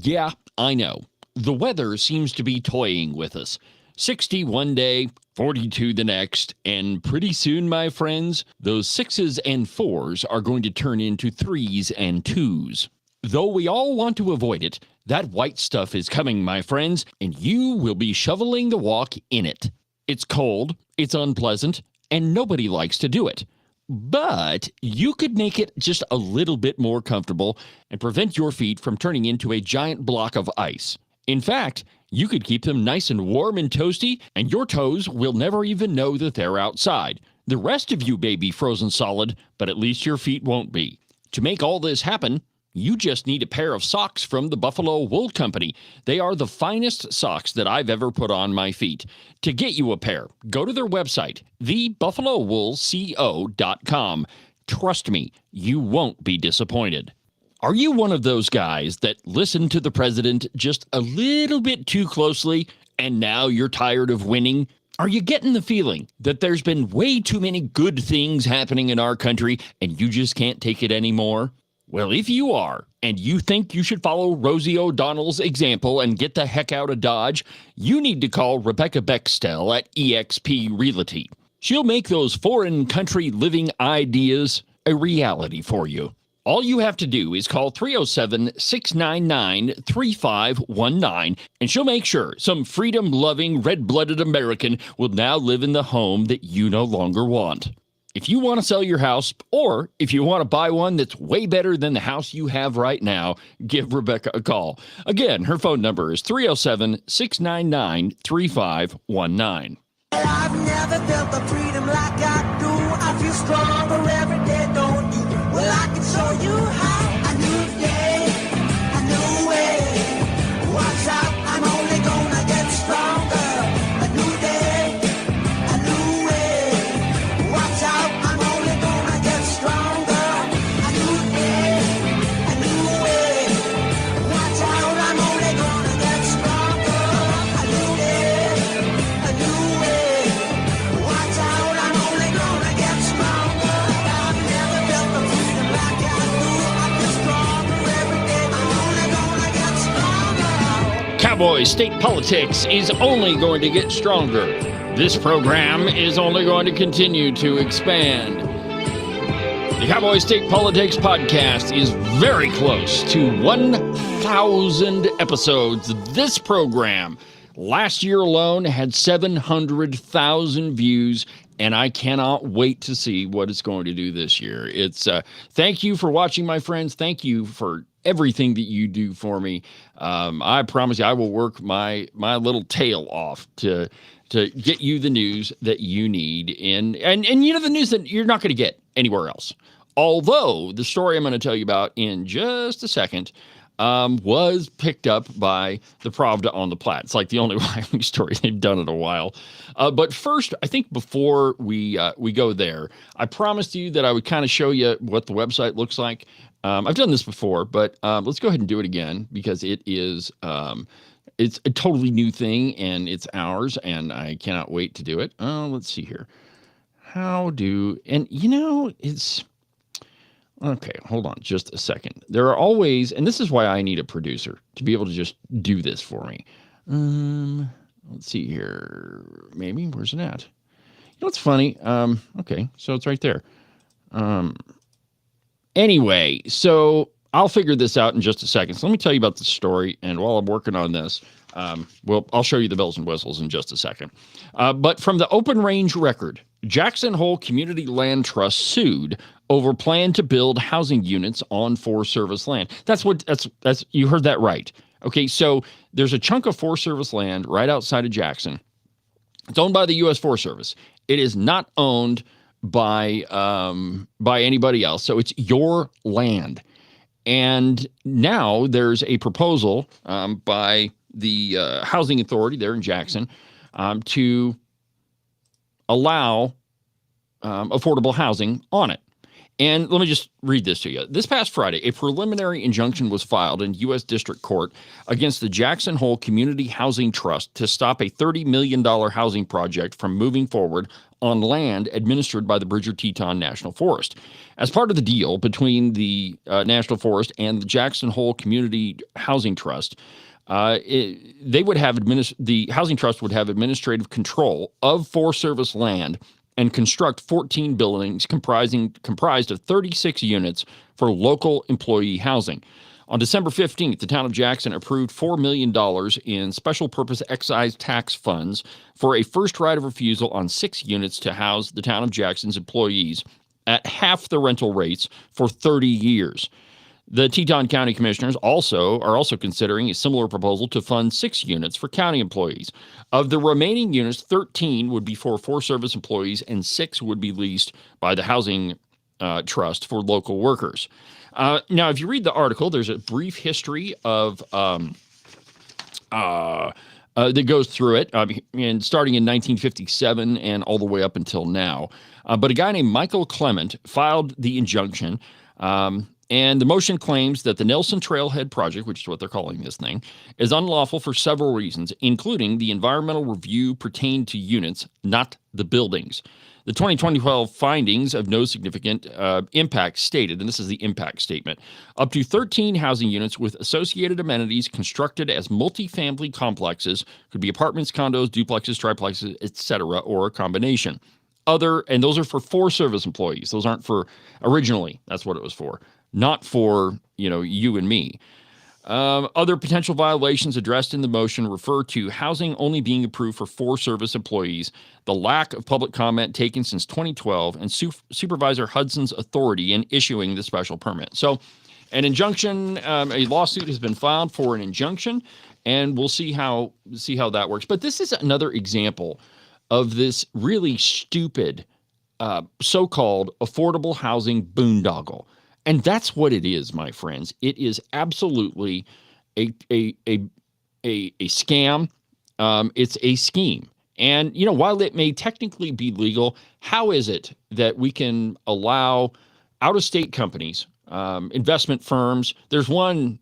Yeah, I know. The weather seems to be toying with us. 60 one day, 42 the next, and pretty soon, my friends, those 6s and 4s are going to turn into 3s and 2s. Though we all want to avoid it, that white stuff is coming, my friends, and you will be shoveling the walk in it. It's cold, it's unpleasant, and nobody likes to do it. But you could make it just a little bit more comfortable and prevent your feet from turning into a giant block of ice. In fact, you could keep them nice and warm and toasty, and your toes will never even know that they're outside. The rest of you may be frozen solid, but at least your feet won't be. To make all this happen, You just need a pair of socks from the Buffalo Wool Company. They are the finest socks that I've ever put on my feet. To get you a pair, go to their website, thebuffalowoolco.com. Trust me, you won't be disappointed. Are you one of those guys that listen to the president just a little bit too closely and now you're tired of winning? Are you getting the feeling that there's been way too many good things happening in our country and you just can't take it anymore? Well, if you are, and you think you should follow Rosie O'Donnell's example and get the heck out of Dodge, you need to call Rebecca Bextel at eXp Realty. She'll make those foreign country living ideas a reality for you. All you have to do is call 307-699-3519, and she'll make sure some freedom-loving, red-blooded American will now live in the home that you no longer want. If you want to sell your house, or if you want to buy one that's way better than the house you have right now, give Rebecca a call. Again, her phone number is 307-699-3519. I've never felt the freedom like I do. I feel stronger every day, don't you? Well, I can show you how. A new day, a new way. Watch out, I'm only gonna get stronger. A new day, a new way. Watch out, I'm only gonna get stronger. A new day, a new way. Watch out, I'm only gonna get stronger. A new day, a new way. Watch out, I'm only gonna get stronger. I've never felt the freedom like I do. I feel stronger every day. I'm only gonna get stronger. Cowboy State Politics is only going to get stronger. This program is only going to continue to expand. The Cowboy State Politics Podcast is very close to 1,000 episodes. This program, last year alone, had 700,000 views, and I cannot wait to see what it's going to do this year. Thank you for watching, my friends. Thank you for everything that you do for me. I promise you, I will work my little tail off to get you the news that you need, and you know, the news that you're not going to get anywhere else. Although the story I'm going to tell you about in just a second was picked up by the Pravda on the Platte. It's like the only Wyoming story they've done in a while. But first, I think before we go there, I promised you that I would kind of show you what the website looks like. I've done this before, but let's go ahead and do it again because it is it's a totally new thing and it's ours, and I cannot wait to do it. Let's see here. It's okay. Hold on just a second. There are always, and this is why I need a producer to be able to just do this for me. Let's see here. Maybe where's it at? You know what's funny? Okay, so it's right there. Anyway, so I'll figure this out in just a second. So let me tell you about the story, and while I'm working on this, I'll show you the bells and whistles in just a second. But from the Open Range Record, Jackson Hole Community Land Trust sued over plan to build housing units on Forest Service land. That's you heard that right. Okay, so there's a chunk of Forest Service land right outside of Jackson. It's owned by the U.S. Forest Service. It is not owned by anybody else, so it's your land. And now there's a proposal by the Housing Authority there in Jackson to allow affordable housing on it. And let me just read this to you. This past Friday, a preliminary injunction was filed in U.S. District Court against the Jackson Hole Community Housing Trust to stop a $30 million housing project from moving forward on land administered by the Bridger-Teton National Forest. As part of the deal between the National Forest and the Jackson Hole Community Housing Trust, the Housing Trust would have administrative control of Forest Service land and construct 14 buildings comprised of 36 units for local employee housing. On December 15th, the town of Jackson approved $4 million in special purpose excise tax funds for a first right of refusal on 6 units to house the town of Jackson's employees at half the rental rates for 30 years. The Teton County Commissioners are also considering a similar proposal to fund 6 units for county employees. Of the remaining units, 13 would be for Forest Service employees and 6 would be leased by the Housing trust for local workers. Now, if you read the article, there's a brief history of that goes through it, and starting in 1957 and all the way up until now. But a guy named Michael Clement filed the injunction, and the motion claims that the Nelson Trailhead Project, which is what they're calling this thing, is unlawful for several reasons, including the environmental review pertained to units, not the buildings. The 2012 findings of no significant impact stated, and this is the impact statement, up to 13 housing units with associated amenities constructed as multifamily complexes, could be apartments, condos, duplexes, triplexes, etc., or a combination. And those are for service employees. Those aren't for, originally, that's what it was for, not for, you and me. Other potential violations addressed in the motion refer to housing only being approved for service employees, the lack of public comment taken since 2012, and Supervisor Hudson's authority in issuing the special permit. So an injunction, a lawsuit has been filed for an injunction, and we'll see how that works. But this is another example of this really stupid so-called affordable housing boondoggle. And that's what it is, my friends. It is absolutely a scam. It's a scheme. And, while it may technically be legal, how is it that we can allow out-of-state companies, investment firms? There's one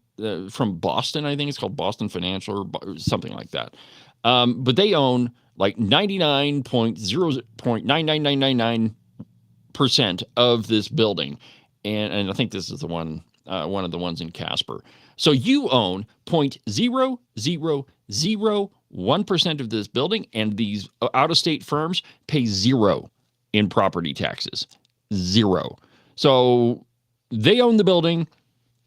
from Boston, I think it's called Boston Financial or something like that. But they own like 99.9999% of this building. And I think this is the one of the ones in Casper. So you own 0.0001% of this building, and these out-of-state firms pay zero in property taxes. Zero. So they own the building.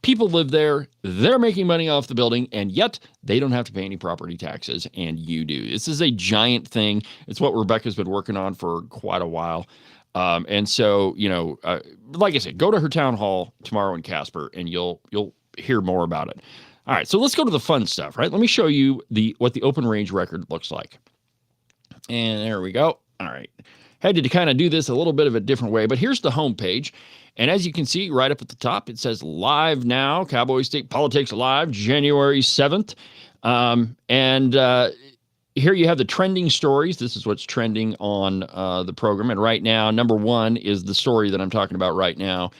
People live there. They're making money off the building, and yet they don't have to pay any property taxes, and you do. This is a giant thing. It's what Rebecca's been working on for quite a while. And so, like I said, go to her town hall tomorrow in Casper, and you'll hear more about it. All right, so let's go to the fun stuff, right? Let me show you what the open range record looks like. And there we go. All right. Had to kind of do this a little bit of a different way, but here's the home page. And as you can see right up at the top, it says live now, Cowboy State Politics Live, January 7th. Here you have the trending stories. This is what's trending on the program. And right now, number one is the story that I'm talking about right now.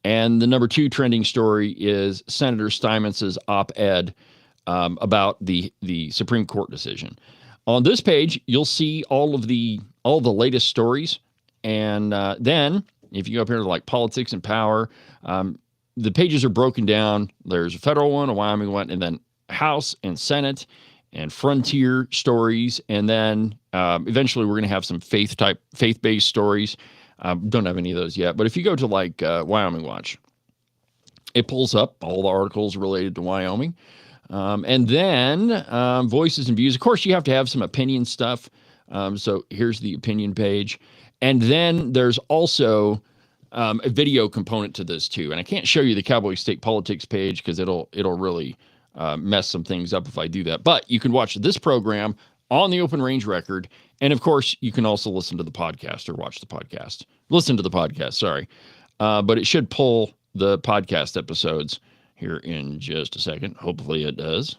And the number two trending story is Senator Steinmetz's op-ed about the Supreme Court decision. On this page, you'll see all the latest stories. And then if you go up here to like politics and power, the pages are broken down. There's a federal one, a Wyoming one, and then House and Senate and frontier stories. And then eventually we're going to have some faith-based stories. Don't have any of those yet. But if you go to like Wyoming Watch, it pulls up all the articles related to Wyoming. And then voices and views. Of course, you have to have some opinion stuff. So here's the opinion page. And then there's also a video component to this too. And I can't show you the Cowboy State Politics page because it'll really mess some things up if I do that. But you can watch this program on the Open Range record. And of course, you can also listen to the podcast or watch the podcast. Listen to the podcast, sorry. But it should pull the podcast episodes here in just a second. Hopefully it does.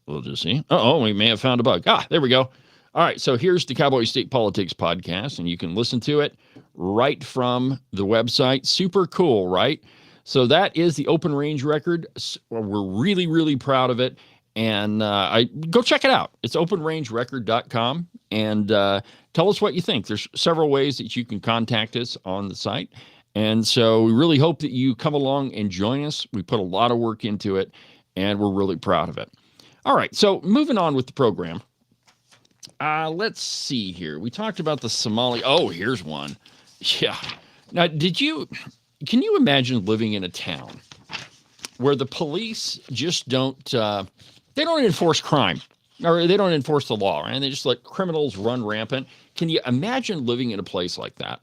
We'll just see. We may have found a bug. There we go. All right, so here's the Cowboy State Politics podcast, and you can listen to it right from the website. Super cool, right? So that is the Open Range record. We're really, really proud of it. And go check it out. It's openrangerecord.com. And tell us what you think. There's several ways that you can contact us on the site. And so we really hope that you come along and join us. We put a lot of work into it, and we're really proud of it. All right, so moving on with the program. Let's see here. We talked about the Somali. Oh, here's one. Yeah. Now, can you imagine living in a town where the police just don't enforce crime, or they don't enforce the law, right? And they just let criminals run rampant. Can you imagine living in a place like that?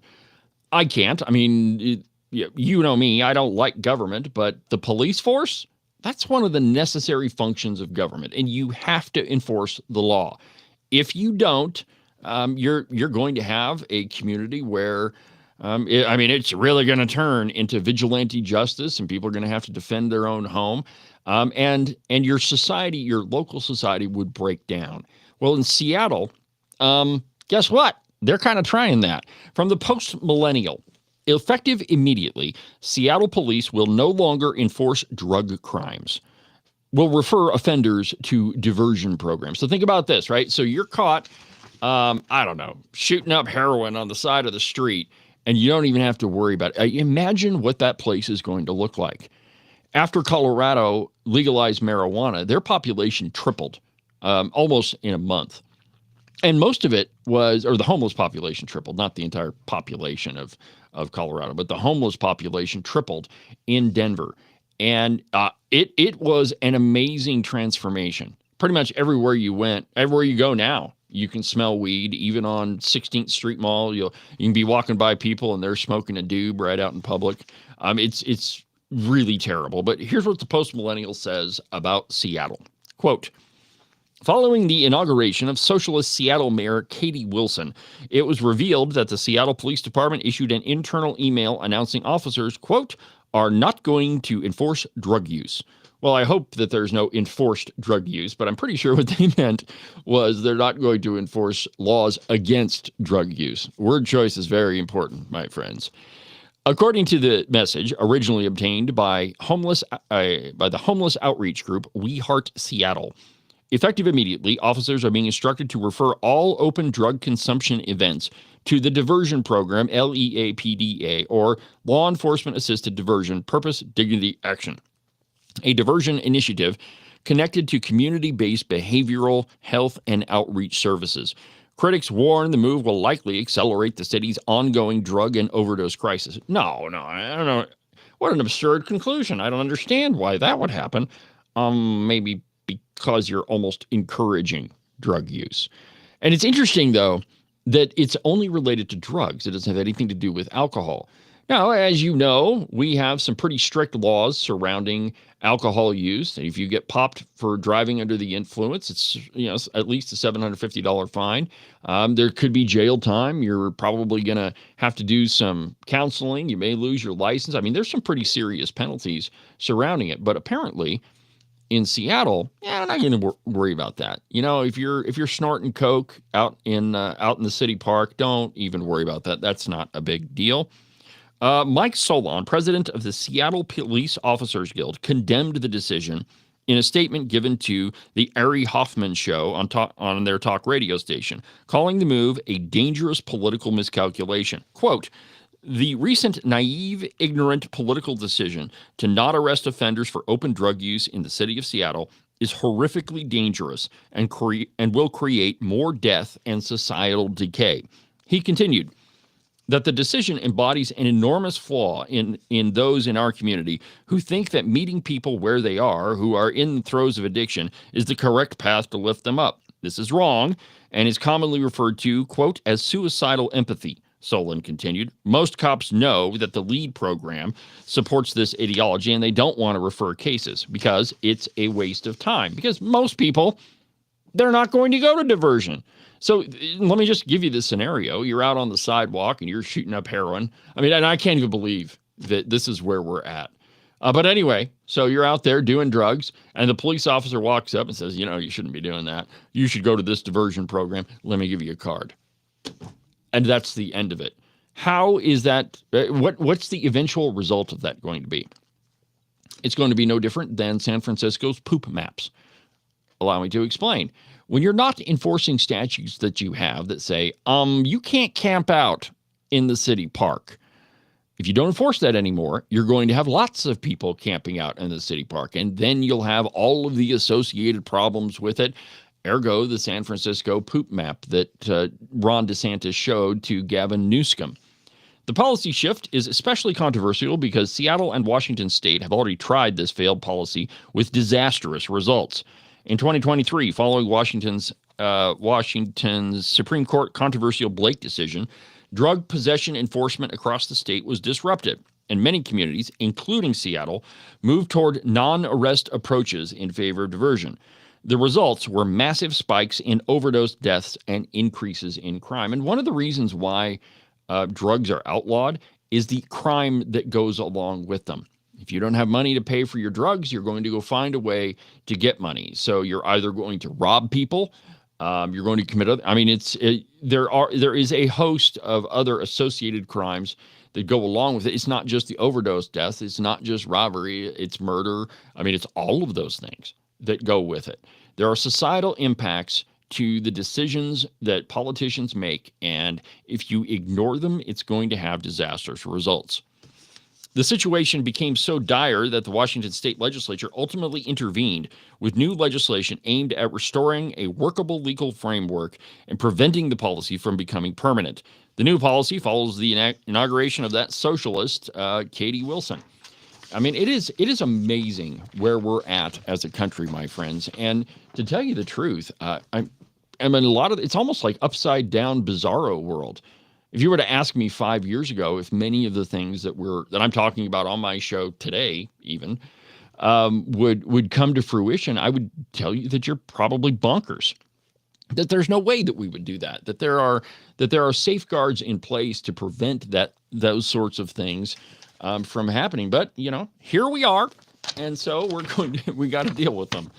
I can't. I mean, you know me, I don't like government, but the police force, that's one of the necessary functions of government, and you have to enforce the law. If you don't, you're going to have a community where It's really going to turn into vigilante justice, and people are going to have to defend their own home. And your society, your local society, would break down. Well, in Seattle, guess what? They're kind of trying that. From the Post-Millennial, effective immediately, Seattle police will no longer enforce drug crimes. Will refer offenders to diversion programs. So think about this, right? So you're caught, shooting up heroin on the side of the street, and you don't even have to worry about it. Imagine what that place is going to look like. After Colorado legalized marijuana, their population tripled almost in a month. And most of it was, or the homeless population tripled, not the entire population of Colorado, but the homeless population tripled in Denver. And it was an amazing transformation. Pretty much everywhere you went, everywhere you go now, you can smell weed. Even on 16th Street Mall, you can be walking by people and they're smoking a doob right out in public. It's really terrible. But here's what the Post-Millennial says about Seattle. Quote, following the inauguration of socialist Seattle Mayor Katie Wilson, it was revealed that the Seattle Police Department issued an internal email announcing officers, quote, are not going to enforce drug use. Well, I hope that there's no enforced drug use, but I'm pretty sure what they meant was they're not going to enforce laws against drug use. Word choice is very important, my friends. According to the message originally obtained by the homeless outreach group We Heart Seattle, effective immediately, officers are being instructed to refer all open drug consumption events to the diversion program, LEAPDA, or Law Enforcement Assisted Diversion Purpose Dignity Action, a diversion initiative connected to community-based behavioral health and outreach services. Critics warn the move will likely accelerate the city's ongoing drug and overdose crisis. No, I don't know. What an absurd conclusion. I don't understand why that would happen. Maybe because you're almost encouraging drug use. And it's interesting, though, that it's only related to drugs. It doesn't have anything to do with alcohol. Now, as you know, we have some pretty strict laws surrounding alcohol use. If you get popped for driving under the influence, it's at least a $750 fine. There could be jail time. You're probably going to have to do some counseling. You may lose your license. There's some pretty serious penalties surrounding it. But apparently, in Seattle, I'm not going to worry about that. If you're snorting coke out in the city park, don't even worry about that. That's not a big deal. Mike Solon, president of the Seattle Police Officers Guild, condemned the decision in a statement given to the Ari Hoffman show on their talk radio station, calling the move a dangerous political miscalculation. Quote, the recent naive, ignorant political decision to not arrest offenders for open drug use in the city of Seattle is horrifically dangerous and will create more death and societal decay. He continued that the decision embodies an enormous flaw in those in our community who think that meeting people where they are, who are in the throes of addiction, is the correct path to lift them up. This is wrong and is commonly referred to, quote, as suicidal empathy. Solon continued, most cops know that the LEAD program supports this ideology and they don't want to refer cases because it's a waste of time. Because most people, they're not going to go to diversion. So let me just give you this scenario. You're out on the sidewalk and you're shooting up heroin. And I can't even believe that this is where we're at. But anyway, so you're out there doing drugs and the police officer walks up and says, you shouldn't be doing that. You should go to this diversion program. Let me give you a card. And that's the end of it. How is that? What's the eventual result of that going to be? It's going to be no different than San Francisco's poop maps. Allow me to explain. When you're not enforcing statutes that you have that say, you can't camp out in the city park. If you don't enforce that anymore, you're going to have lots of people camping out in the city park. And then you'll have all of the associated problems with it. Ergo, the San Francisco poop map that Ron DeSantis showed to Gavin Newsom. The policy shift is especially controversial because Seattle and Washington State have already tried this failed policy with disastrous results. In 2023, following Washington's Supreme Court controversial Blake decision, drug possession enforcement across the state was disrupted, and many communities, including Seattle, moved toward non-arrest approaches in favor of diversion. The results were massive spikes in overdose deaths and increases in crime. And one of the reasons why drugs are outlawed is the crime that goes along with them. If you don't have money to pay for your drugs, you're going to go find a way to get money. So you're either going to rob people, you're going to commit other, I mean, there is a host of other associated crimes that go along with it. It's not just the overdose death. It's not just robbery. It's murder. I mean, it's all of those things that go with it. There are societal impacts to the decisions that politicians make, and if you ignore them, it's going to have disastrous results. The situation became so dire that the Washington state legislature ultimately intervened with new legislation aimed at restoring a workable legal framework and preventing the policy from becoming permanent. The new policy follows the inauguration of that socialist, Katie Wilson. I mean, it is amazing where we're at as a country, my friends. And to tell you the truth, it's almost like upside down bizarro world. If you were to ask me 5 years ago if many of the things that I'm talking about on my show today even would come to fruition, I would tell you that you're probably bonkers. That there's no way that we would do that. That there are safeguards in place to prevent those sorts of things from happening. But here we are, and so we got to deal with them.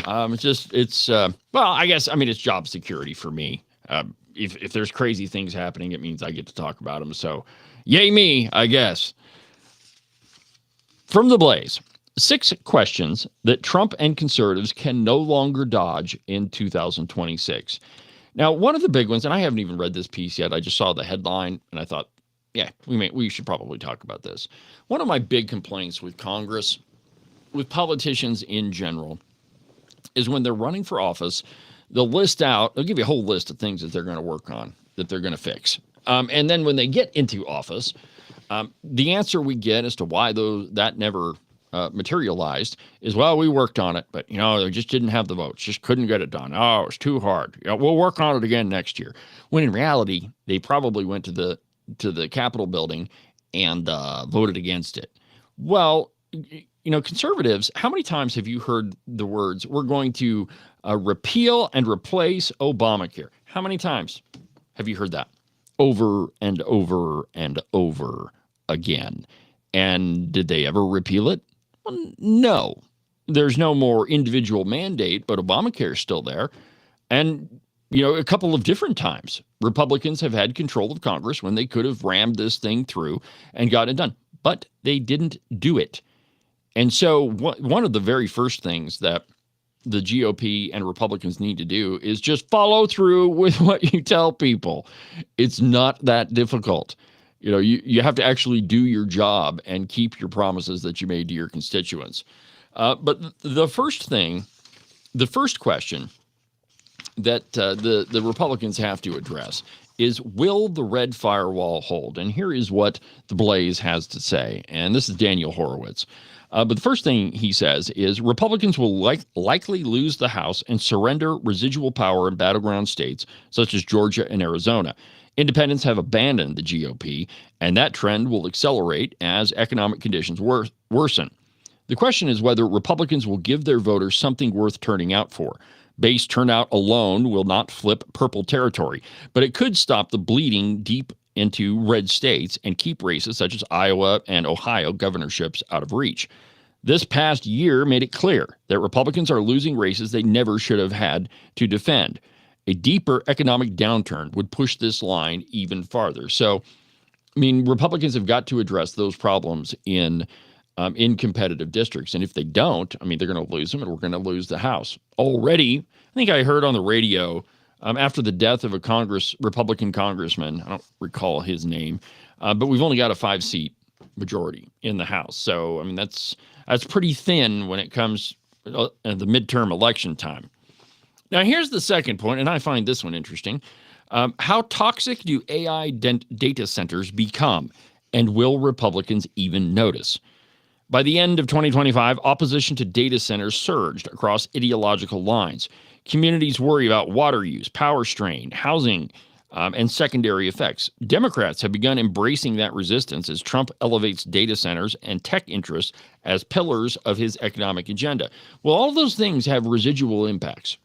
It's job security for me. If there's crazy things happening, it means I get to talk about them. So, yay me, I guess. From the Blaze, 6 questions that Trump and conservatives can no longer dodge in 2026. Now, one of the big ones, and I haven't even read this piece yet. I just saw the headline, and I thought, yeah, we should probably talk about this. One of my big complaints with Congress, with politicians in general, is when they're running for office, they'll give you a whole list of things that they're going to work on, that they're going to fix. And then when they get into office, the answer we get as to why that never materialized is, well, we worked on it, but, they just didn't have the votes, just couldn't get it done. Oh, it was too hard. We'll work on it again next year. When in reality, they probably went to the Capitol building and voted against it. Well, conservatives, how many times have you heard the words, we're going to repeal and replace Obamacare? How many times have you heard that? Over and over and over again. And did they ever repeal it? Well, no. There's no more individual mandate, but Obamacare is still there. And, a couple of different times, Republicans have had control of Congress when they could have rammed this thing through and got it done. But they didn't do it. And so one of the very first things that the GOP and Republicans need to do is just follow through with what you tell people. It's not that difficult. You have to actually do your job and keep your promises that you made to your constituents. But the first question that the Republicans have to address is, will the red firewall hold? And here is what the Blaze has to say. And this is Daniel Horowitz. But the first thing he says is Republicans will likely lose the House and surrender residual power in battleground states such as Georgia and Arizona. Independents have abandoned the GOP, and that trend will accelerate as economic conditions worsen. The question is whether Republicans will give their voters something worth turning out for. Base turnout alone will not flip purple territory, but it could stop the bleeding deep into red states and keep races such as Iowa and Ohio governorships out of reach. This past year made it clear that Republicans are losing races they never should have had to defend. A deeper economic downturn would push this line even farther. So, Republicans have got to address those problems in competitive districts. And if they don't, they're going to lose them, and we're going to lose the House. Already, I think I heard on the radio after the death of a Republican congressman, I don't recall his name, but we've only got a 5-seat majority in the House. So, that's pretty thin when it comes to the midterm election time. Now, here's the second point, and I find this one interesting. How toxic do AI data centers become, and will Republicans even notice? By the end of 2025, opposition to data centers surged across ideological lines. Communities worry about water use, power strain, housing, and secondary effects. Democrats have begun embracing that resistance as Trump elevates data centers and tech interests as pillars of his economic agenda. Well, all of those things have residual impacts.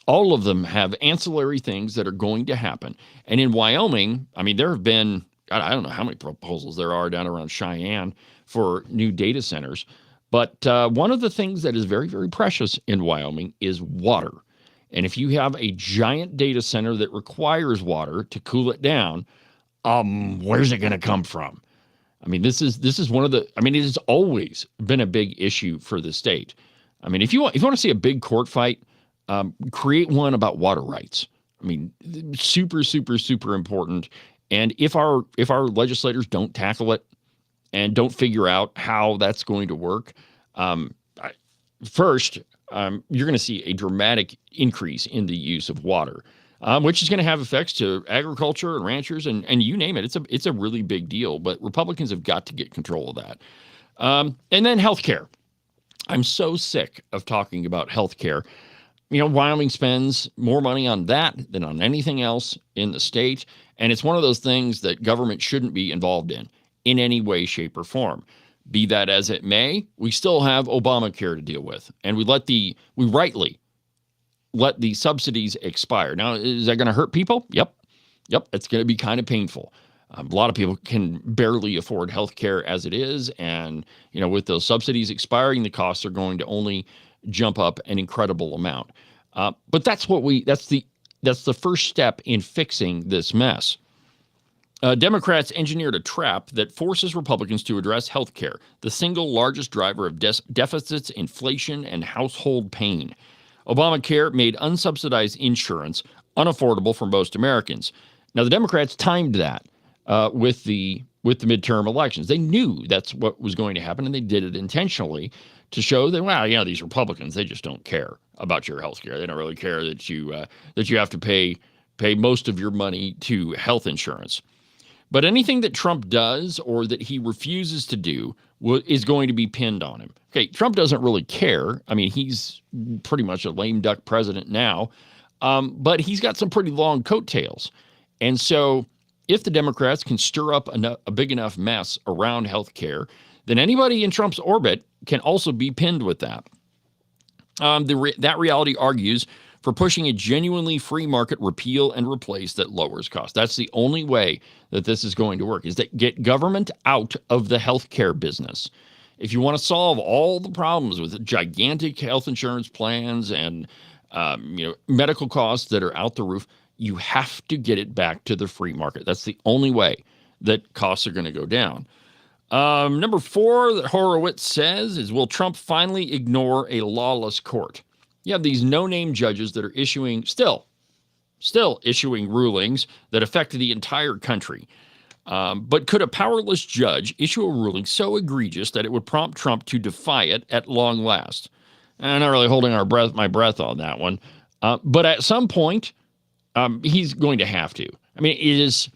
All of them have ancillary things that are going to happen. And in Wyoming, I mean, there have been, I don't know how many proposals there are down around Cheyenne for new data centers. But one of the things that is very, very precious in Wyoming is water. And if you have a giant data center that requires water to cool it down, where's it going to come from? I mean, this is one of the, I mean, it has always been a big issue for the state. I mean, if you want to see a big court fight, create one about water rights. I mean, super, super, super important. And if our legislators don't tackle it and don't figure out how that's going to work, first, you're going to see a dramatic increase in the use of water, which is going to have effects to agriculture and ranchers and you name it. It's a really big deal. But Republicans have got to get control of that. And then healthcare. I'm so sick of talking about healthcare. You know, Wyoming spends more money on that than on anything else in the state. And it's one of those things that government shouldn't be involved in any way, shape, or form. Be that as it may, we still have Obamacare to deal with. And we rightly let the subsidies expire. Now, is that going to hurt people? Yep. It's going to be kind of painful. A lot of people can barely afford health care as it is. And, you know, with those subsidies expiring, the costs are going to only jump up an incredible amount. But that's the first step in fixing this mess. Democrats engineered a trap that forces Republicans to address health care, the single largest driver of deficits, inflation, and household pain. Obamacare made unsubsidized insurance unaffordable for most Americans. Now, the Democrats timed that with the midterm elections. They knew that's what was going to happen, and they did it intentionally to show that, well, you know, these Republicans, they just don't care about your health care. They don't really care that you have to pay most of your money to health insurance. But anything that Trump does or that he refuses to do is going to be pinned on him. Okay, Trump doesn't really care. I mean, he's pretty much a lame duck president now, but he's got some pretty long coattails. And so if the Democrats can stir up a big enough mess around health care, then anybody in Trump's orbit can also be pinned with that. That reality argues for pushing a genuinely free market repeal and replace that lowers costs. That's the only way that this is going to work, is that get government out of the healthcare business. If you want to solve all the problems with gigantic health insurance plans and medical costs that are out the roof, you have to get it back to the free market. That's the only way that costs are going to go down. Number 4 that Horowitz says is, will Trump finally ignore a lawless court? You have these no-name judges that are still issuing rulings that affect the entire country. But could a powerless judge issue a ruling so egregious that it would prompt Trump to defy it at long last? I'm not really holding my breath on that one. But at some point, he's going to have to. I mean, it is...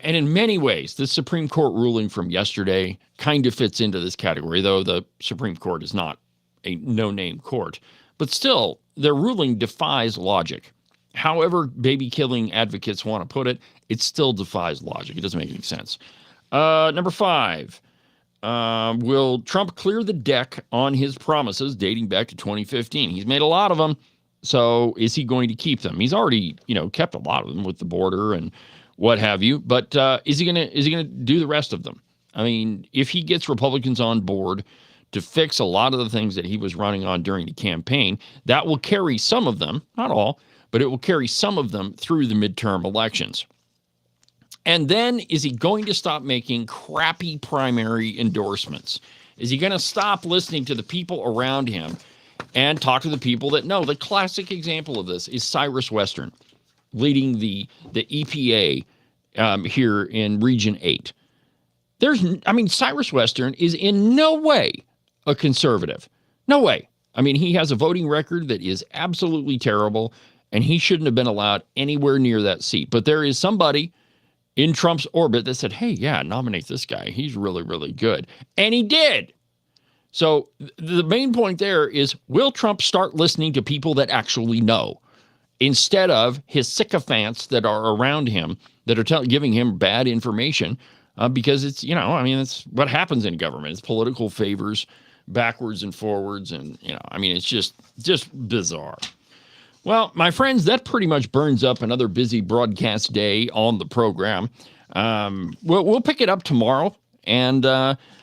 And in many ways, the Supreme Court ruling from yesterday kind of fits into this category, though the Supreme Court is not a no-name court. But still, their ruling defies logic. However baby-killing advocates want to put it, it still defies logic. It doesn't make any sense. Number 5, will Trump clear the deck on his promises dating back to 2015? He's made a lot of them, so is he going to keep them? He's already, kept a lot of them with the border and what have you, but is he gonna do the rest of them? I mean, if he gets Republicans on board to fix a lot of the things that he was running on during the campaign, that will carry some of them, not all, but it will carry some of them through the midterm elections. And then, is he going to stop making crappy primary endorsements? Is he going to stop listening to the people around him and talk to the people that know? The classic example of this is Cyrus Western, leading the EPA here in Region 8. Cyrus Western is in no way a conservative. No way. I mean, he has a voting record that is absolutely terrible, and he shouldn't have been allowed anywhere near that seat. But there is somebody in Trump's orbit that said, hey, yeah, nominate this guy. He's really, really good. And he did. So the main point there is, will Trump start listening to people that actually know, instead of his sycophants that are around him that are giving him bad information, because it's, it's what happens in government. It's political favors backwards and forwards. And, it's just bizarre. Well, my friends, that pretty much burns up another busy broadcast day on the program. We'll pick it up tomorrow, and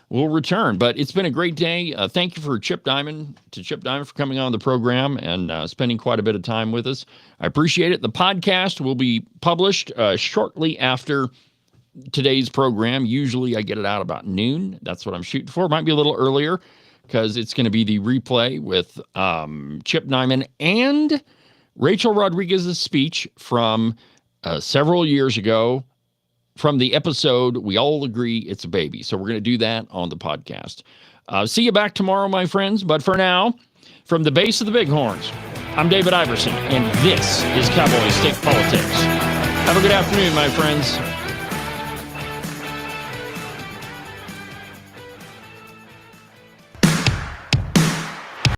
we'll return. But it's been a great day. Thank you for Chip Diamond for coming on the program and spending quite a bit of time with us. I appreciate it. The podcast will be published shortly after today's program. Usually I get it out about noon. That's what I'm shooting for. Might be a little earlier because it's going to be the replay with Chip Neiman and Rachel Rodriguez's speech from several years ago from the episode We All Agree It's a Baby. So we're going to do that on the podcast. See you back tomorrow, my friends. But for now, from the base of the Bighorns, I'm David Iverson, and this is Cowboy State Politics. Have a good afternoon, my friends.